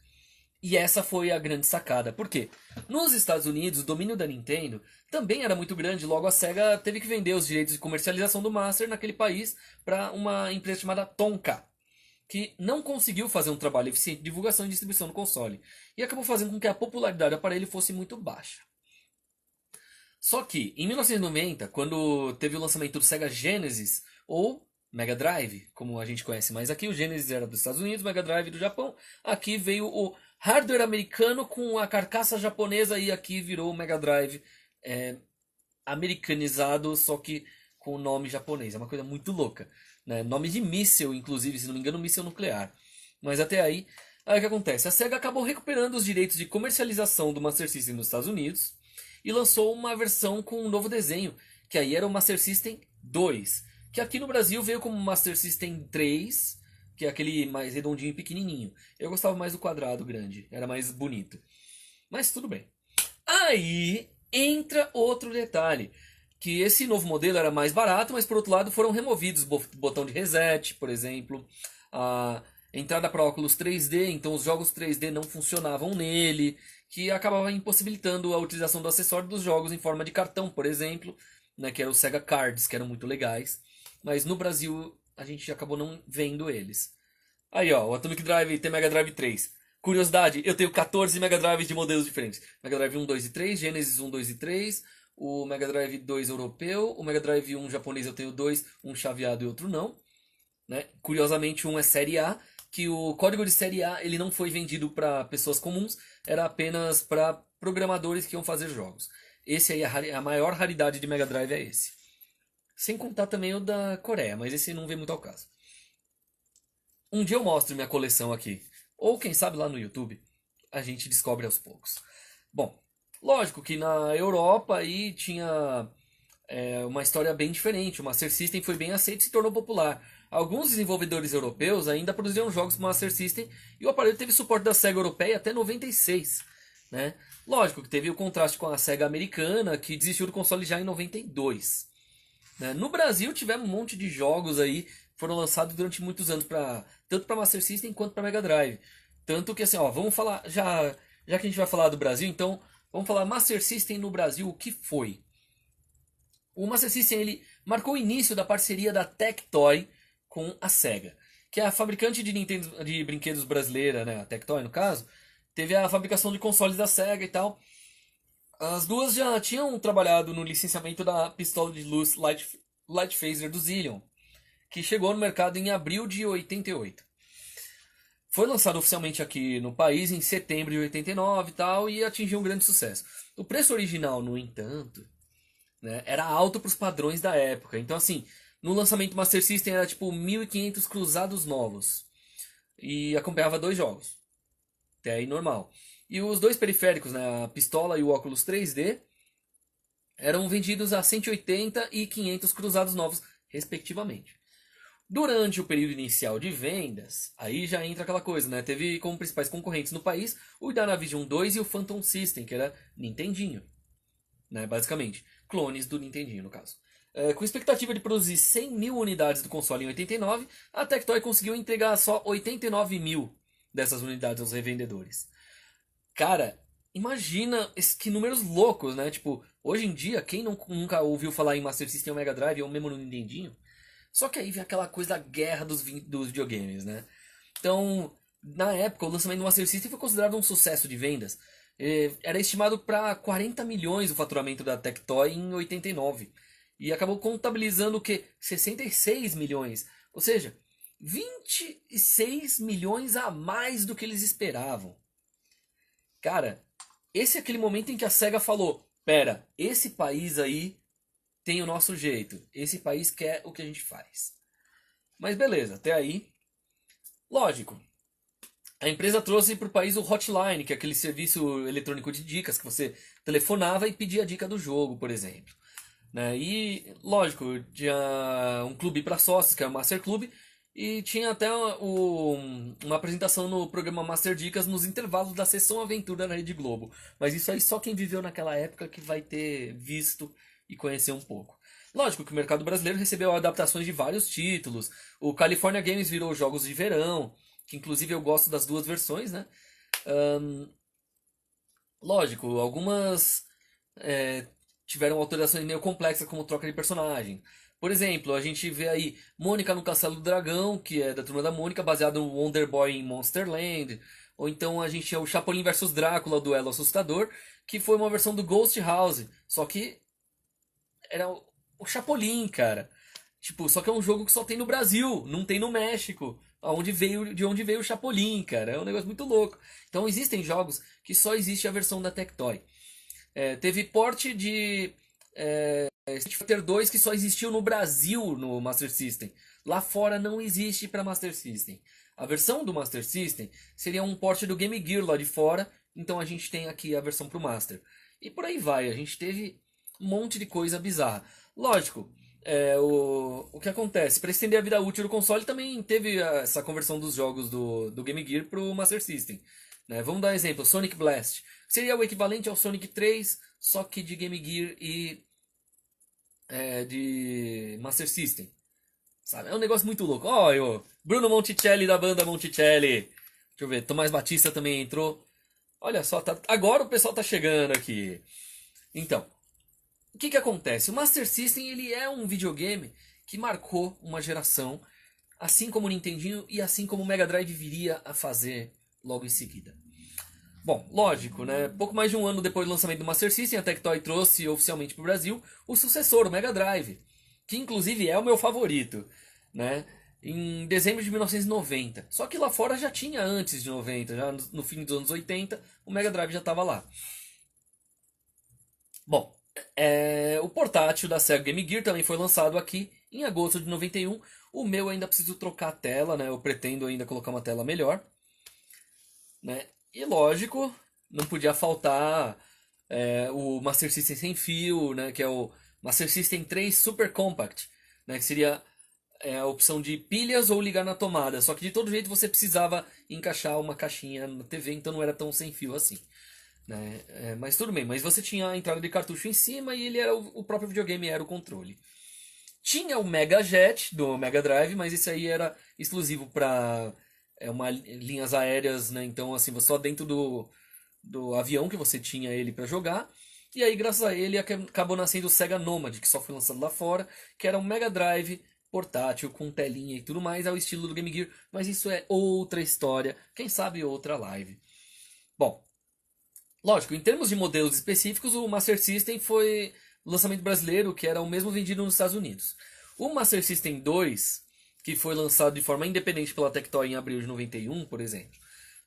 E essa foi a grande sacada. Por quê? Nos Estados Unidos, o domínio da Nintendo também era muito grande, logo a Sega teve que vender os direitos de comercialização do Master naquele país para uma empresa chamada Tonka, que não conseguiu fazer um trabalho eficiente de divulgação e distribuição do console, e acabou fazendo com que a popularidade do aparelho fosse muito baixa. Só que, em 1990, quando teve o lançamento do Sega Genesis, ou Mega Drive, como a gente conhece mais aqui, o Genesis era dos Estados Unidos, o Mega Drive do Japão, aqui veio o hardware americano com a carcaça japonesa e aqui virou o Mega Drive americanizado, só que com o nome japonês. É uma coisa muito louca. Né? Nome de míssil, inclusive, se não me engano, míssil nuclear. Mas até aí o que acontece? A SEGA acabou recuperando os direitos de comercialização do Master System nos Estados Unidos e lançou uma versão com um novo desenho, que aí era o Master System 2, que aqui no Brasil veio como Master System 3, que é aquele mais redondinho e pequenininho. Eu gostava mais do quadrado grande, era mais bonito. Mas tudo bem. Aí entra outro detalhe, que esse novo modelo era mais barato, mas por outro lado foram removidos o botão de reset, por exemplo, a entrada para óculos 3D, então os jogos 3D não funcionavam nele, que acabava impossibilitando a utilização do acessório dos jogos em forma de cartão, por exemplo, né, que eram os Sega Cards, que eram muito legais, mas no Brasil a gente acabou não vendo eles. Aí ó, o Atomic Drive tem Mega Drive 3. Curiosidade, eu tenho 14 Mega Drives de modelos diferentes. Mega Drive 1, 2 e 3, Genesis 1, 2 e 3, o Mega Drive 2 europeu, o Mega Drive 1 japonês eu tenho dois, um chaveado e outro não. Né? Curiosamente, um é série A, que o código de série A ele não foi vendido para pessoas comuns, era apenas para programadores que iam fazer jogos. Esse aí, a maior raridade de Mega Drive é esse. Sem contar também o da Coreia, mas esse não vem muito ao caso. Um dia eu mostro minha coleção aqui. Ou quem sabe lá no YouTube a gente descobre aos poucos. Bom, lógico que na Europa aí tinha É uma história bem diferente. O Master System foi bem aceito e se tornou popular. Alguns desenvolvedores europeus ainda produziam jogos para o Master System e o aparelho teve suporte da SEGA europeia até 96, né? Lógico que teve o contraste com a SEGA americana, que desistiu do console já em 92. Né? No Brasil tivemos um monte de jogos aí que foram lançados durante muitos anos tanto para Master System quanto para Mega Drive. Tanto que assim, ó, vamos falar já que a gente vai falar do Brasil, então vamos falar Master System no Brasil, o que foi? O Master System ele marcou o início da parceria da Tectoy com a Sega, que é a fabricante de Nintendo, de brinquedos brasileira, né? A Tectoy no caso, teve a fabricação de consoles da Sega e tal. As duas já tinham trabalhado no licenciamento da pistola de luz Light Phaser do Zillion, que chegou no mercado em abril de 88. Foi lançado oficialmente aqui no país em setembro de 89 e tal, e atingiu um grande sucesso. O preço original, no entanto, né, era alto para os padrões da época. Então, assim, no lançamento do Master System era tipo 1.500 cruzados novos. E acompanhava dois jogos. Até aí normal. E os dois periféricos, né, a pistola e o óculos 3D, eram vendidos a 180 e 500 cruzados novos, respectivamente. Durante o período inicial de vendas, aí já entra aquela coisa, né? Teve como principais concorrentes no país o Dynavision 2 e o Phantom System, que era Nintendinho, né? Basicamente, clones do Nintendinho, no caso. Com expectativa de produzir 100 mil unidades do console em 89, a Tectoy conseguiu entregar só 89 mil dessas unidades aos revendedores. Cara, imagina que números loucos, né? Tipo, hoje em dia, quem nunca ouviu falar em Master System ou Mega Drive ou mesmo no Nintendinho? Só que aí vem aquela coisa da guerra dos videogames, né? Então, na época, o lançamento do Master System foi considerado um sucesso de vendas. Era estimado para 40 milhões o faturamento da Tectoy em 89. E acabou contabilizando o quê? 66 milhões. Ou seja, 26 milhões a mais do que eles esperavam. Cara, esse é aquele momento em que a SEGA falou: pera, esse país aí tem o nosso jeito. Esse país quer o que a gente faz. Mas beleza, até aí. Lógico. A empresa trouxe para o país o Hotline, que é aquele serviço eletrônico de dicas que você telefonava e pedia a dica do jogo, por exemplo. Né? E, lógico, tinha um clube para sócios, que é o Master Club, e tinha até uma apresentação no programa Master Dicas nos intervalos da sessão Aventura na Rede Globo. Mas isso aí só quem viveu naquela época que vai ter visto e conhecer um pouco. Lógico que o mercado brasileiro recebeu adaptações de vários títulos. O California Games virou jogos de verão, que inclusive eu gosto das duas versões, né? Lógico, algumas tiveram alterações meio complexas, como troca de personagem. Por exemplo, a gente vê aí Mônica no Castelo do Dragão, que é da Turma da Mônica, baseado no Wonder Boy em Monsterland. Ou então a gente tinha o Chapolin versus Drácula, o Duelo Assustador, que foi uma versão do Ghost House. Só que era o Chapolin, cara. Tipo, só que é um jogo que só tem no Brasil, não tem no México. De onde veio o Chapolin, cara. É um negócio muito louco. Então existem jogos que só existe a versão da Tectoy. Teve porte de Street Fighter 2 que só existiu no Brasil no Master System. Lá fora não existe para Master System. A versão do Master System seria um porte do Game Gear lá de fora. Então a gente tem aqui a versão pro Master. E por aí vai. A gente teve um monte de coisa bizarra. Lógico, o que acontece? Para estender a vida útil do console também teve essa conversão dos jogos do Game Gear pro Master System. Né? Vamos dar um exemplo, Sonic Blast. Seria o equivalente ao Sonic 3, só que de Game Gear e de Master System. Sabe? É um negócio muito louco. Ó, Bruno Monticelli da banda Monticelli. Deixa eu ver, Tomás Batista também entrou. Olha só, agora o pessoal tá chegando aqui. Então, o que acontece? O Master System ele é um videogame que marcou uma geração, assim como o Nintendinho e assim como o Mega Drive viria a fazer logo em seguida. Bom, lógico, né? Pouco mais de um ano depois do lançamento do Master System, a Tectoy trouxe oficialmente para o Brasil o sucessor, o Mega Drive, que inclusive é o meu favorito, né? Em dezembro de 1990. Só que lá fora já tinha antes de 90, já no fim dos anos 80, o Mega Drive já estava lá. Bom, o portátil da Sega Game Gear também foi lançado aqui em agosto de 91. O meu ainda preciso trocar a tela, né? Eu pretendo ainda colocar uma tela melhor, né? E lógico, não podia faltar o Master System sem fio, né? Que é o Master System 3 Super Compact, né, que seria a opção de pilhas ou ligar na tomada. Só que de todo jeito você precisava encaixar uma caixinha na TV, então não era tão sem fio assim. Né? Mas tudo bem, mas você tinha a entrada de cartucho em cima e ele era o próprio videogame, era o controle. Tinha o Mega Jet do Mega Drive, mas esse aí era exclusivo para linhas aéreas, né? Então assim, só dentro do avião que você tinha ele para jogar. E aí, graças a ele, acabou nascendo o Sega Nomad, que só foi lançado lá fora, que era um Mega Drive portátil com telinha e tudo mais, ao estilo do Game Gear, mas isso é outra história, quem sabe outra live. Bom, lógico, em termos de modelos específicos, o Master System foi o lançamento brasileiro, que era o mesmo vendido nos Estados Unidos. O Master System 2, que foi lançado de forma independente pela Tectoy em abril de 91, por exemplo,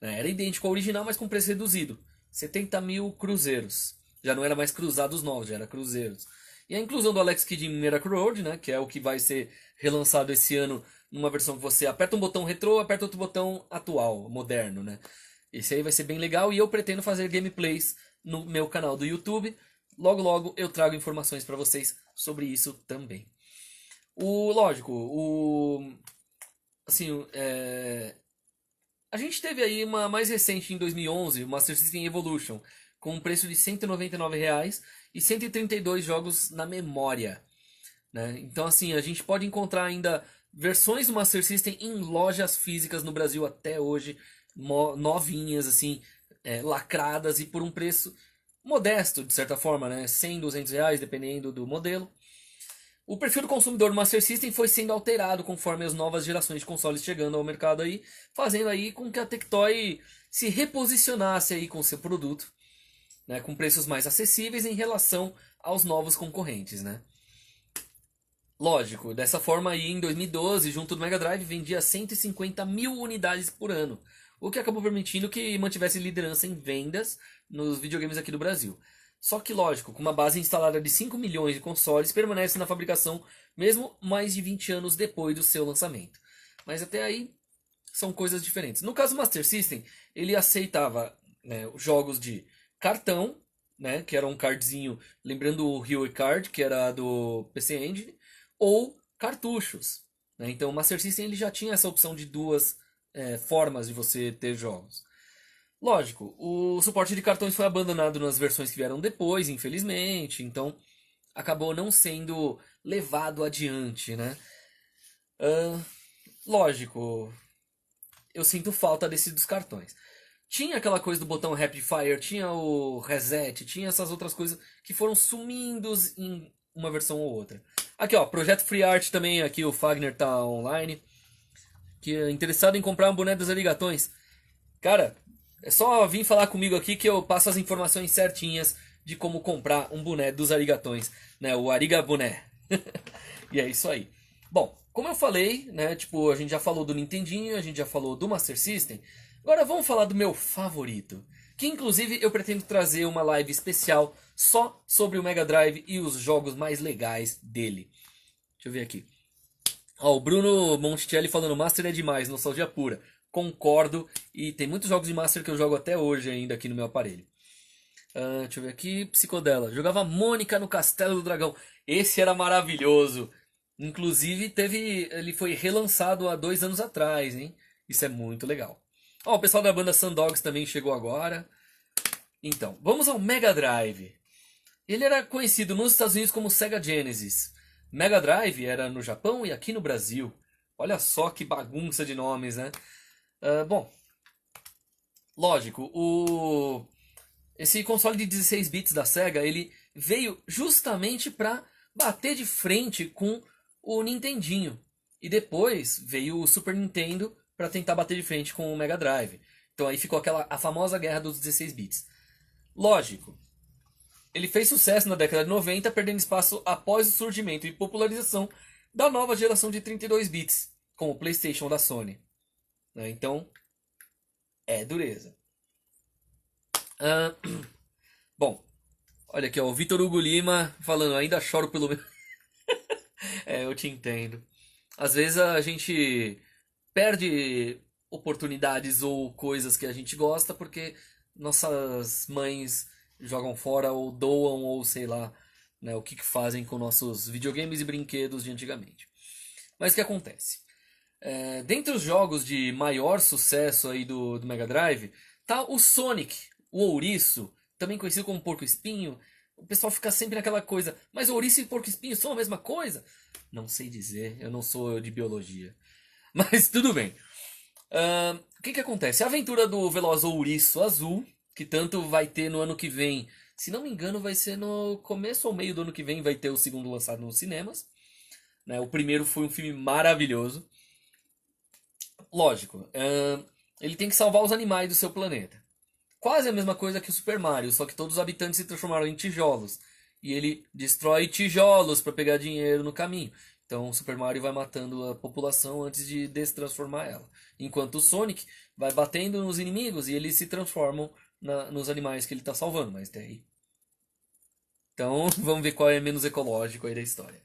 né, era idêntico ao original, mas com preço reduzido, 70 mil cruzeiros. Já não era mais cruzados novos, já era cruzeiros. E a inclusão do Alex Kidd em Miracle Road, né, que é o que vai ser relançado esse ano numa versão que você aperta um botão retrô, aperta outro botão atual, moderno, né? Esse aí vai ser bem legal e eu pretendo fazer gameplays no meu canal do YouTube. Logo logo eu trago informações para vocês sobre isso também. Lógico, assim, a gente teve aí uma mais recente em 2011, o Master System Evolution, com um preço de R$ 199 e 132 jogos na memória. Né? Então, assim, a gente pode encontrar ainda versões do Master System em lojas físicas no Brasil até hoje, novinhas, assim, lacradas e por um preço modesto, de certa forma, né? 100, R$ 200, dependendo do modelo. O perfil do consumidor do Master System foi sendo alterado conforme as novas gerações de consoles chegando ao mercado aí, fazendo aí com que a Tectoy se reposicionasse aí com seu produto, né, com preços mais acessíveis em relação aos novos concorrentes, né? Lógico, dessa forma aí em 2012, junto do Mega Drive, vendia 150 mil unidades por ano, o que acabou permitindo que mantivesse liderança em vendas nos videogames aqui do Brasil. Só que, lógico, com uma base instalada de 5 milhões de consoles, permanece na fabricação mesmo mais de 20 anos depois do seu lançamento. Mas até aí são coisas diferentes. No caso do Master System, ele aceitava, né, jogos de cartão, né, que era um cardzinho, lembrando o Hue Card, que era do PC Engine, ou cartuchos. Né? Então o Master System ele já tinha essa opção de duas formas de você ter jogos. Lógico, o suporte de cartões foi abandonado nas versões que vieram depois, infelizmente, então acabou não sendo levado adiante, né? Lógico, eu sinto falta desse dos cartões. Tinha aquela coisa do botão Rapid Fire, tinha o reset, tinha essas outras coisas que foram sumindo em uma versão ou outra. Aqui ó, Projeto Free Art também, aqui o Fagner tá online. Que é interessado em comprar um boné dos Arigatões. Cara, é só vir falar comigo aqui que eu passo as informações certinhas de como comprar um boné dos Arigatões, né? O Ariga Boné. E é isso aí. Bom, como eu falei, né? Tipo, a gente já falou do Nintendinho, a gente já falou do Master System. Agora vamos falar do meu favorito. Que inclusive eu pretendo trazer uma live especial só sobre o Mega Drive e os jogos mais legais dele. Deixa eu ver aqui. Ó, o Bruno Monticelli falando Master é demais, nostalgia pura. Concordo. E tem muitos jogos de Master que eu jogo até hoje ainda aqui no meu aparelho. Deixa eu ver aqui. Psicodela. Jogava Mônica no Castelo do Dragão. Esse era maravilhoso. Inclusive ele foi relançado há 2 anos atrás, hein? Isso é muito legal. Ó, o pessoal da banda Sandogs também chegou agora. Então, vamos ao Mega Drive. Ele era conhecido nos Estados Unidos como Sega Genesis. Mega Drive era no Japão e aqui no Brasil. Olha só que bagunça de nomes, né? Bom, lógico, esse console de 16 bits da Sega, ele veio justamente para bater de frente com o Nintendinho. E depois veio o Super Nintendo para tentar bater de frente com o Mega Drive. Então aí ficou a famosa guerra dos 16 bits. Lógico, ele fez sucesso na década de 90, perdendo espaço após o surgimento e popularização da nova geração de 32 bits, com o PlayStation da Sony. Então, é dureza. Bom, olha aqui, ó, o Vitor Hugo Lima falando, ainda choro pelo meu... eu te entendo. Às vezes a gente perde oportunidades ou coisas que a gente gosta porque nossas mães jogam fora ou doam ou sei lá, né, o que fazem com nossos videogames e brinquedos de antigamente. Mas o que acontece? Dentre os jogos de maior sucesso aí do Mega Drive, tá o Sonic, o ouriço, também conhecido como porco-espinho. O pessoal fica sempre naquela coisa, mas ouriço e porco-espinho são a mesma coisa? Não sei dizer, eu não sou de biologia. Mas tudo bem. O que acontece? A aventura do Veloz Ouriço Azul, que tanto vai ter no ano que vem, se não me engano vai ser no começo ou meio do ano que vem, vai ter o segundo lançado nos cinemas. Né? O primeiro foi um filme maravilhoso. Lógico, ele tem que salvar os animais do seu planeta. Quase a mesma coisa que o Super Mario, só que todos os habitantes se transformaram em tijolos. E ele destrói tijolos para pegar dinheiro no caminho. Então o Super Mario vai matando a população antes de destransformar ela. Enquanto o Sonic vai batendo nos inimigos e eles se transformam nos animais que ele está salvando. Mas daí. Então vamos ver qual é menos ecológico aí da história.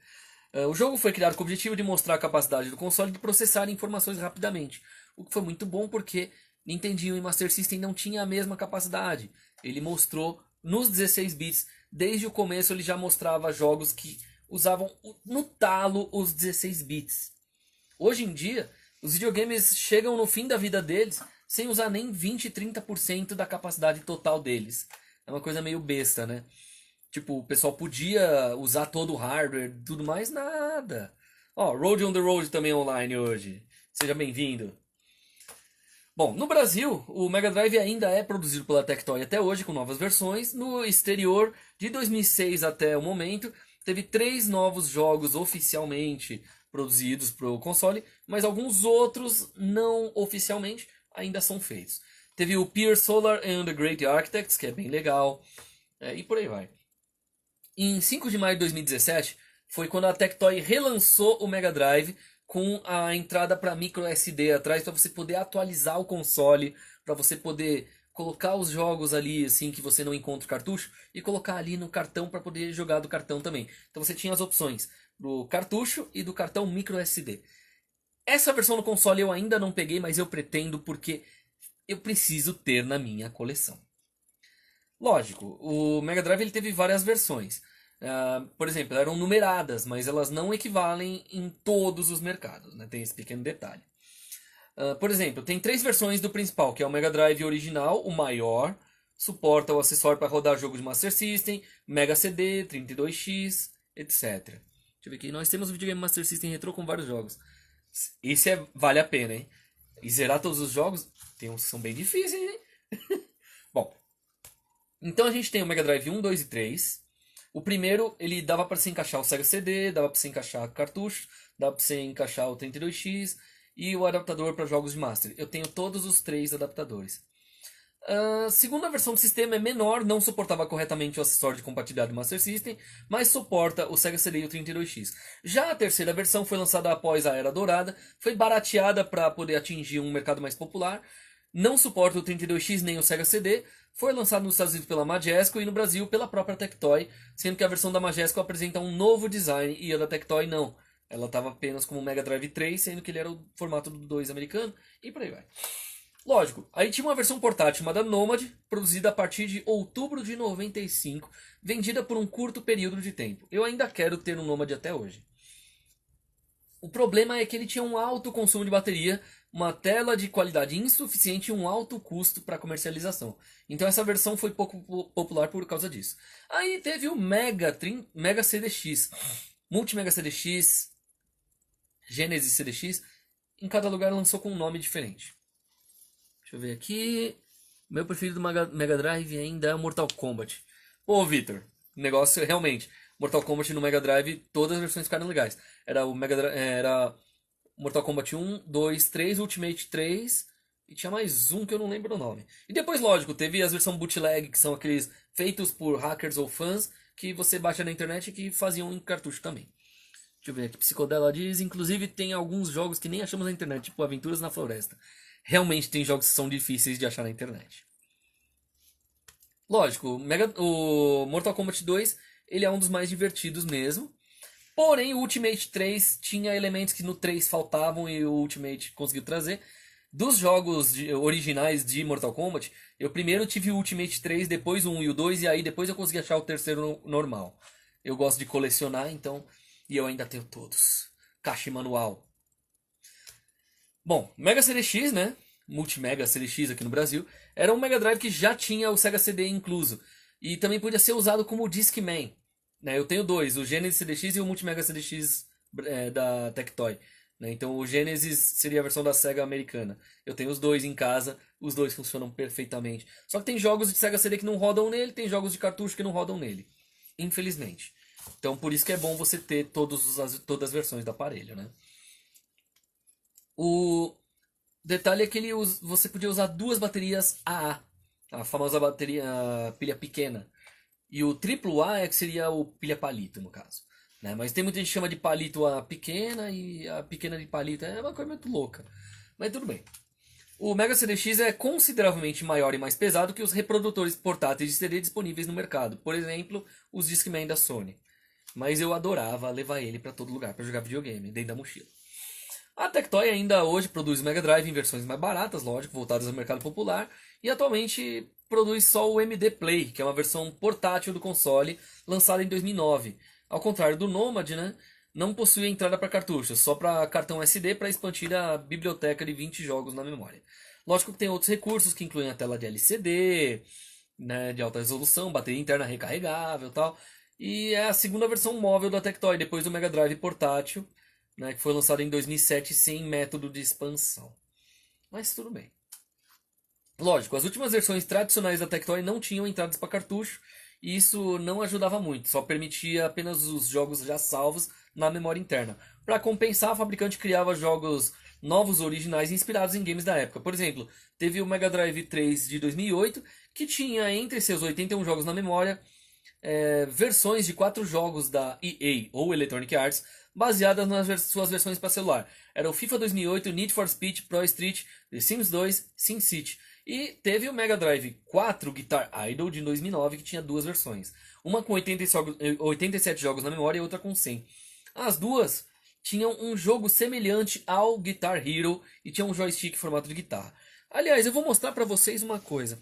O jogo foi criado com o objetivo de mostrar a capacidade do console de processar informações rapidamente. O que foi muito bom porque Nintendinho e Master System não tinham a mesma capacidade. Ele mostrou nos 16 bits, desde o começo ele já mostrava jogos que usavam no talo os 16 bits. Hoje em dia, os videogames chegam no fim da vida deles sem usar nem 20, 30% da capacidade total deles. É uma coisa meio besta, né? Tipo, o pessoal podia usar todo o hardware e tudo mais, nada. Ó, Road on the Road também online hoje. Seja bem-vindo. Bom, no Brasil, o Mega Drive ainda é produzido pela Tectoy até hoje, com novas versões. No exterior, de 2006 até o momento, teve 3 novos jogos oficialmente produzidos para o console, mas alguns outros não oficialmente ainda são feitos. Teve o Pier Solar and the Great Architects, que é bem legal, e por aí vai. Em 5 de maio de 2017, foi quando a Tectoy relançou o Mega Drive com a entrada para micro SD atrás, para você poder atualizar o console, para você poder colocar os jogos ali assim que você não encontra o cartucho e colocar ali no cartão para poder jogar do cartão também. Então você tinha as opções do cartucho e do cartão micro SD. Essa versão do console eu ainda não peguei, mas eu pretendo porque eu preciso ter na minha coleção. Lógico, o Mega Drive ele teve várias versões. Por exemplo, eram numeradas, mas elas não equivalem em todos os mercados, né? Tem esse pequeno detalhe. Por exemplo, tem 3 versões do principal, que é o Mega Drive original, o maior, suporta o acessório para rodar jogos de Master System, Mega CD, 32X, etc. Deixa eu ver aqui, nós temos o videogame Master System Retro com vários jogos. Esse vale a pena, hein? E zerar todos os jogos, tem uns que são bem difíceis, hein? Bom, então a gente tem o Mega Drive 1, 2 e 3. O primeiro, ele dava para se encaixar o Sega CD, dava para se encaixar cartucho, dava para se encaixar o 32X e o adaptador para jogos de Master. Eu tenho todos os 3 adaptadores. A segunda versão do sistema é menor, não suportava corretamente o acessório de compatibilidade do Master System, mas suporta o Sega CD e o 32X. Já a terceira versão foi lançada após a Era Dourada, foi barateada para poder atingir um mercado mais popular, não suporta o 32X nem o Sega CD, foi lançado nos Estados Unidos pela Majesco e no Brasil pela própria Tectoy, sendo que a versão da Majesco apresenta um novo design e a da Tectoy não. Ela estava apenas como Mega Drive 3, sendo que ele era o formato do 2 americano, e por aí vai. Lógico, aí tinha uma versão portátil chamada Nomad, produzida a partir de outubro de 95, vendida por um curto período de tempo. Eu ainda quero ter um Nomad até hoje. O problema é que ele tinha um alto consumo de bateria, uma tela de qualidade insuficiente e um alto custo para comercialização. Então essa versão foi pouco popular por causa disso. Aí teve o Mega CDX, Multimega CDX, Genesis CDX, em cada lugar lançou com um nome diferente. Deixa eu ver aqui. Meu preferido do Mega Drive ainda é o Mortal Kombat. Pô, Victor, negócio realmente. Mortal Kombat no Mega Drive, todas as versões ficaram legais. Era o era Mortal Kombat 1, 2, 3, Ultimate 3 e tinha mais um que eu não lembro o nome. E depois, lógico, teve as versões bootleg, que são aqueles feitos por hackers ou fãs que você baixa na internet e que faziam em cartucho também. Deixa eu ver aqui, Psicodela diz, inclusive tem alguns jogos que nem achamos na internet, tipo Aventuras na Floresta. Realmente tem jogos que são difíceis de achar na internet. Lógico, o Mortal Kombat 2 ele é um dos mais divertidos mesmo. Porém, o Ultimate 3 tinha elementos que no 3 faltavam e o Ultimate conseguiu trazer. Dos jogos originais de Mortal Kombat, eu primeiro tive o Ultimate 3, depois o 1 e o 2, e aí depois eu consegui achar o terceiro normal. Eu gosto de colecionar, então, e eu ainda tenho todos. Caixa e manual. Bom, Mega CDX, né? Multimega CDX aqui no Brasil, era um Mega Drive que já tinha o Sega CD incluso. E também podia ser usado como Discman. Né? Eu tenho dois, o Genesis CDX e o Multimega CDX da Tectoy. Né? Então o Genesis seria a versão da Sega americana. Eu tenho os dois em casa, os dois funcionam perfeitamente. Só que tem jogos de Sega CD que não rodam nele, tem jogos de cartucho que não rodam nele. Infelizmente. Então por isso que é bom você ter todas as versões do aparelho. Né? O detalhe é que você podia usar duas baterias AA. A famosa bateria pilha pequena. E o AAA é que seria o pilha palito, no caso. Né? Mas tem muita gente que chama de palito a pequena e a pequena de palito. É uma coisa muito louca. Mas tudo bem. O Mega CDX é consideravelmente maior e mais pesado que os reprodutores portáteis de CD disponíveis no mercado. Por exemplo, os Discman da Sony. Mas eu adorava levar ele para todo lugar para jogar videogame, dentro da mochila. A Tectoy ainda hoje produz Mega Drive em versões mais baratas, lógico, voltadas ao mercado popular, e atualmente produz só o MD Play, que é uma versão portátil do console, lançada em 2009. Ao contrário do Nomad, né, não possui entrada para cartucho, só para cartão SD para expandir a biblioteca de 20 jogos na memória. Lógico que tem outros recursos que incluem a tela de LCD, né, de alta resolução, bateria interna recarregável e tal. E é a segunda versão móvel da Tectoy, depois do Mega Drive portátil, né, que foi lançado em 2007 sem método de expansão. Mas tudo bem. Lógico, as últimas versões tradicionais da Tectoy não tinham entradas para cartucho, e isso não ajudava muito, só permitia apenas os jogos já salvos na memória interna. Para compensar, a fabricante criava jogos novos originais inspirados em games da época. Por exemplo, teve o Mega Drive 3 de 2008, que tinha entre seus 81 jogos na memória, versões de 4 jogos da EA ou Electronic Arts, baseadas nas suas versões para celular. Era o FIFA 2008, Need for Speed, Pro Street, The Sims 2, SimCity. E teve o Mega Drive 4 Guitar Idol de 2009, que tinha duas versões. Uma com 87 jogos na memória e outra com 100. As duas tinham um jogo semelhante ao Guitar Hero e tinha um joystick em formato de guitarra. Aliás, eu vou mostrar para vocês uma coisa.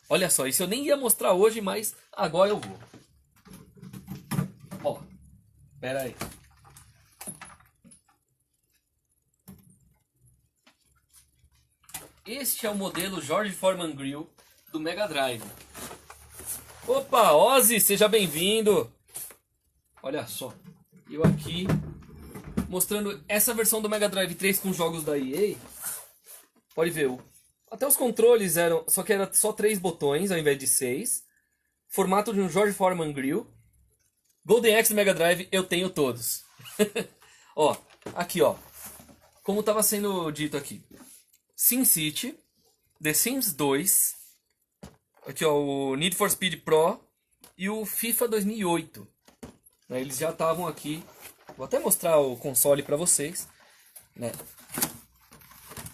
Olha só, isso eu nem ia mostrar hoje, mas agora eu vou. Ó, pera aí. Este é o modelo George Foreman Grill do Mega Drive. Opa, Ozzy, seja bem-vindo. Olha só, eu aqui mostrando essa versão do Mega Drive 3 com jogos da EA. Pode ver, até os controles eram, só que era só 3 botões ao invés de 6. Formato de um George Foreman Grill. Golden Axe do Mega Drive, eu tenho todos. Ó, aqui ó, como estava sendo dito aqui. SimCity, The Sims 2, aqui ó, o Need for Speed Pro e o FIFA 2008. Né, eles já estavam aqui. Vou até mostrar o console para vocês. Né.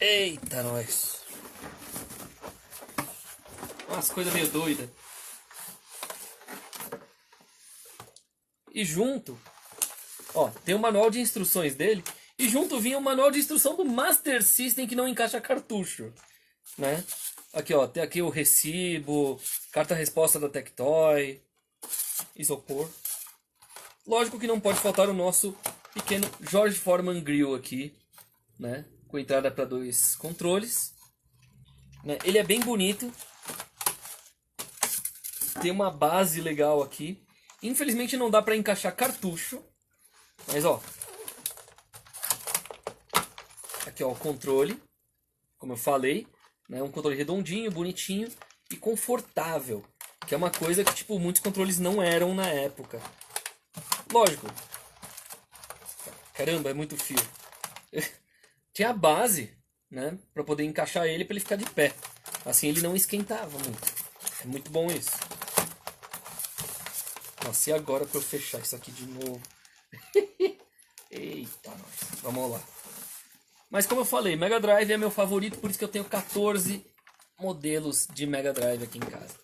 Eita, nós! Umas coisas meio doidas. E junto, ó, tem o manual de instruções dele. E junto vinha o manual de instrução do Master System que não encaixa cartucho, né? Aqui, ó, tem aqui o recibo, carta-resposta da Tectoy, isopor. Lógico que não pode faltar o nosso pequeno George Foreman Grill aqui, né? Com entrada para 2 controles. Né? Ele é bem bonito. Tem uma base legal aqui. Infelizmente não dá para encaixar cartucho, mas ó, aqui ó, o controle, como eu falei, né, um controle redondinho, bonitinho e confortável, que é uma coisa que tipo muitos controles não eram na época. Lógico, caramba, é muito fio. Tinha a base, né, para poder encaixar ele para ele ficar de pé. Assim ele não esquentava muito. É muito bom isso. Nossa, e agora para eu fechar isso aqui de novo? Eita, nós. Vamos lá. Mas como eu falei, Mega Drive é meu favorito, por isso que eu tenho 14 modelos de Mega Drive aqui em casa.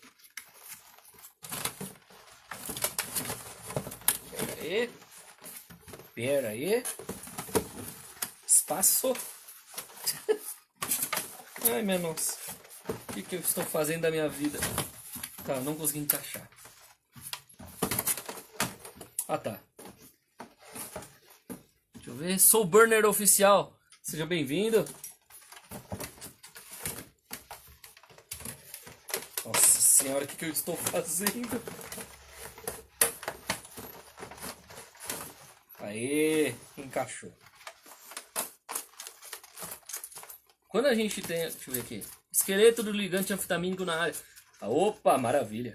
Pera aí. Pera aí. Espaço. Ai, minha nossa. O que eu estou fazendo da minha vida? Tá, não consegui encaixar. Ah, tá. Deixa eu ver. Sou Burner Oficial. Seja bem-vindo. Nossa senhora, o que eu estou fazendo? Aê, encaixou. Quando a gente tem... Deixa eu ver aqui. Esqueleto do ligante anfetamínico na área. Ah, opa, maravilha.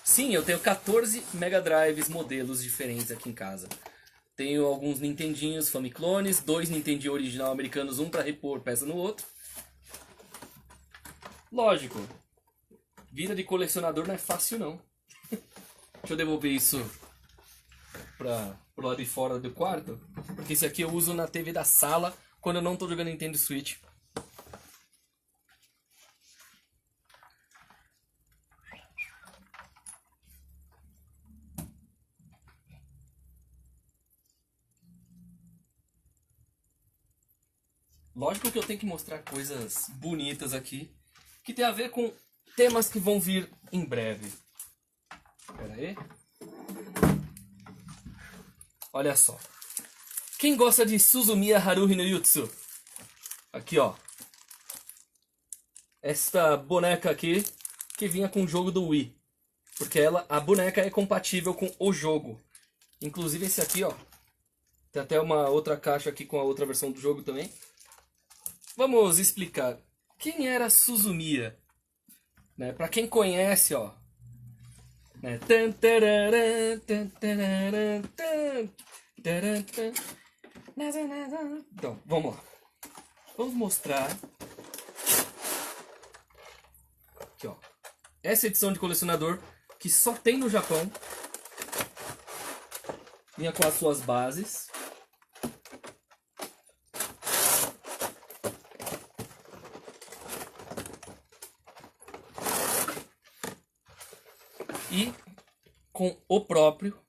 Sim, eu tenho 14 Mega Drives modelos diferentes aqui em casa. Tenho alguns Nintendinhos Famiclones, 2 Nintendinho original americanos, um para repor peça no outro. Lógico, vida de colecionador não é fácil não. Deixa eu devolver isso pro lado de fora do quarto, porque esse aqui eu uso na TV da sala quando eu não tô jogando Nintendo Switch. Lógico que eu tenho que mostrar coisas bonitas aqui, que tem a ver com temas que vão vir em breve. Pera aí. Olha só. Quem gosta de Suzumiya Haruhi no Yutsu? Aqui, ó. Esta boneca aqui, que vinha com o jogo do Wii. Porque a boneca é compatível com o jogo. Inclusive esse aqui, ó. Tem até uma outra caixa aqui com a outra versão do jogo também. Vamos explicar. Quem era Suzumiya? Né? Pra quem conhece, ó. Né? Então, vamos lá. Vamos mostrar. Aqui, ó. Essa edição de colecionador que só tem no Japão. Vinha com as suas bases. E com o próprio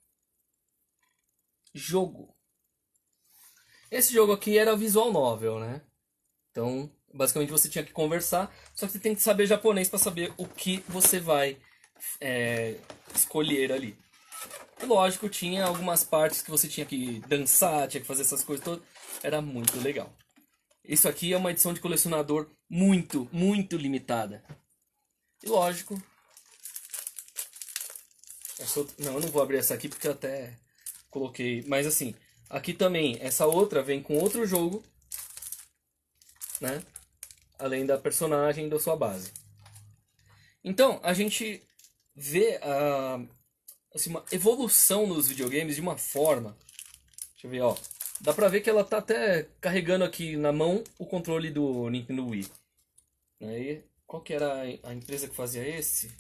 jogo. Esse jogo aqui era visual novel, né? Então, basicamente você tinha que conversar, só que você tem que saber japonês para saber o que você vai escolher ali. E lógico, tinha algumas partes que você tinha que dançar, tinha que fazer essas coisas todas. Era muito legal. Isso aqui é uma edição de colecionador muito, muito limitada. E lógico... Não, eu não vou abrir essa aqui porque eu até coloquei. Mas assim, aqui também, essa outra vem com outro jogo, né? Além da personagem e da sua base. Então, a gente vê assim, uma evolução nos videogames de uma forma. Deixa eu ver, ó. Dá pra ver que ela tá até carregando aqui na mão o controle do Nintendo Wii. Aí, qual que era a empresa que fazia esse?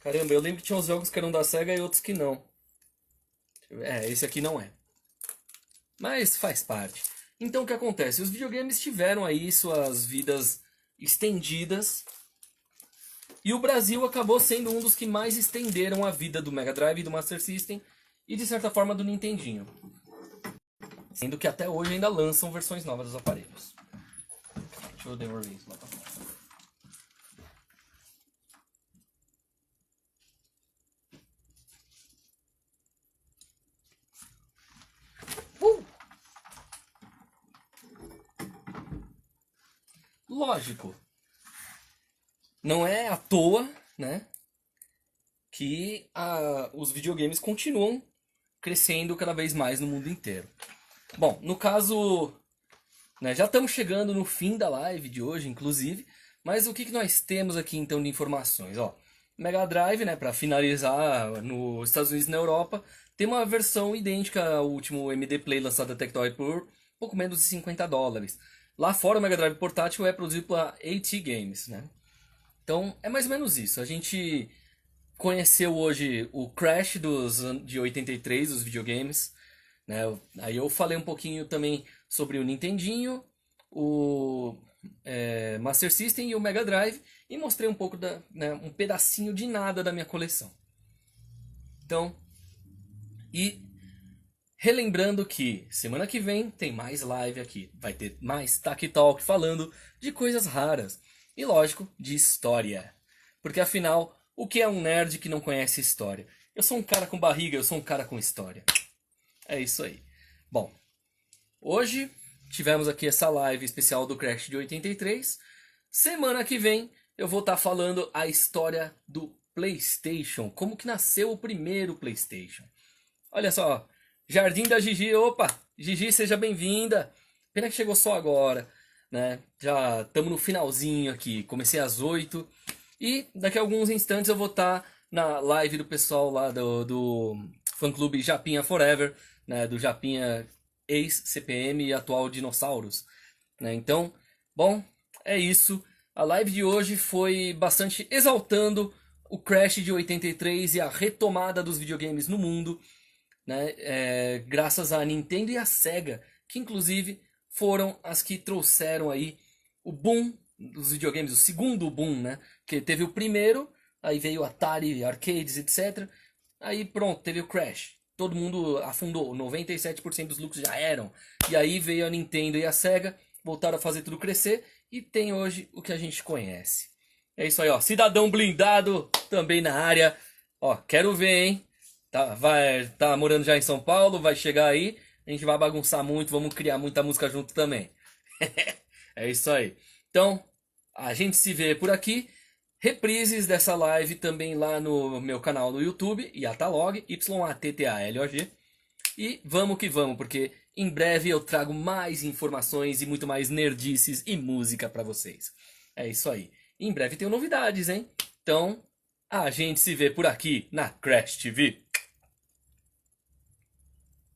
Caramba, eu lembro que tinha uns jogos que eram da SEGA e outros que não. Esse aqui não é. Mas faz parte. Então o que acontece? Os videogames tiveram aí suas vidas estendidas. E o Brasil acabou sendo um dos que mais estenderam a vida do Mega Drive e do Master System. E de certa forma do Nintendinho. Sendo que até hoje ainda lançam versões novas dos aparelhos. Deixa eu devolver isso lá pra fora. Lógico, não é à toa, né, que os videogames continuam crescendo cada vez mais no mundo inteiro. Bom, no caso, né, já estamos chegando no fim da live de hoje, inclusive, mas o que nós temos aqui então de informações? Ó, Mega Drive, né, para finalizar, nos Estados Unidos e na Europa, tem uma versão idêntica ao último MD Play lançado da Tectoy por pouco menos de $50. Lá fora o Mega Drive portátil é produzido pela AT Games, né? Então é mais ou menos isso. A gente conheceu hoje o Crash de 83, os videogames, né? Aí eu falei um pouquinho também sobre o Nintendinho, o Master System e o Mega Drive e mostrei um pouco um pedacinho de nada da minha coleção. Então, e relembrando que semana que vem tem mais live aqui. Vai ter mais Tech Talk falando de coisas raras. E lógico, de história. Porque afinal, o que é um nerd que não conhece história? Eu sou um cara com barriga, eu sou um cara com história. É isso aí. Bom, hoje tivemos aqui essa live especial do Crash de 83. Semana que vem eu vou estar falando a história do PlayStation, como que nasceu o primeiro PlayStation. Olha só, Jardim da Gigi, opa, Gigi, seja bem-vinda. Pena que chegou só agora, né? Já estamos no finalzinho aqui, comecei às 8 e daqui a alguns instantes eu vou estar na live do pessoal lá do fã-clube Japinha Forever, né? Do Japinha ex-CPM e atual Dinossauros, né? Então, bom, é isso. A live de hoje foi bastante exaltando o Crash de 83 e a retomada dos videogames no mundo, né? Graças à Nintendo e à Sega, que inclusive foram as que trouxeram aí o boom dos videogames, o segundo boom, né? Que teve o primeiro, aí veio o Atari, arcades, etc. Aí pronto, teve o Crash. Todo mundo afundou, 97% dos lucros já eram. E aí veio a Nintendo e a Sega, voltaram a fazer tudo crescer e tem hoje o que a gente conhece. É isso aí, ó. Cidadão Blindado também na área. Ó, quero ver, hein? Tá morando já em São Paulo, vai chegar aí. A gente vai bagunçar muito, vamos criar muita música junto também. É isso aí. Então, a gente se vê por aqui. Reprises dessa live também lá no meu canal no YouTube, Yatalog, YATTALOG. E vamos que vamos, porque em breve eu trago mais informações e muito mais nerdices e música pra vocês. É isso aí. Em breve tenho novidades, hein? Então, a gente se vê por aqui na Crash TV.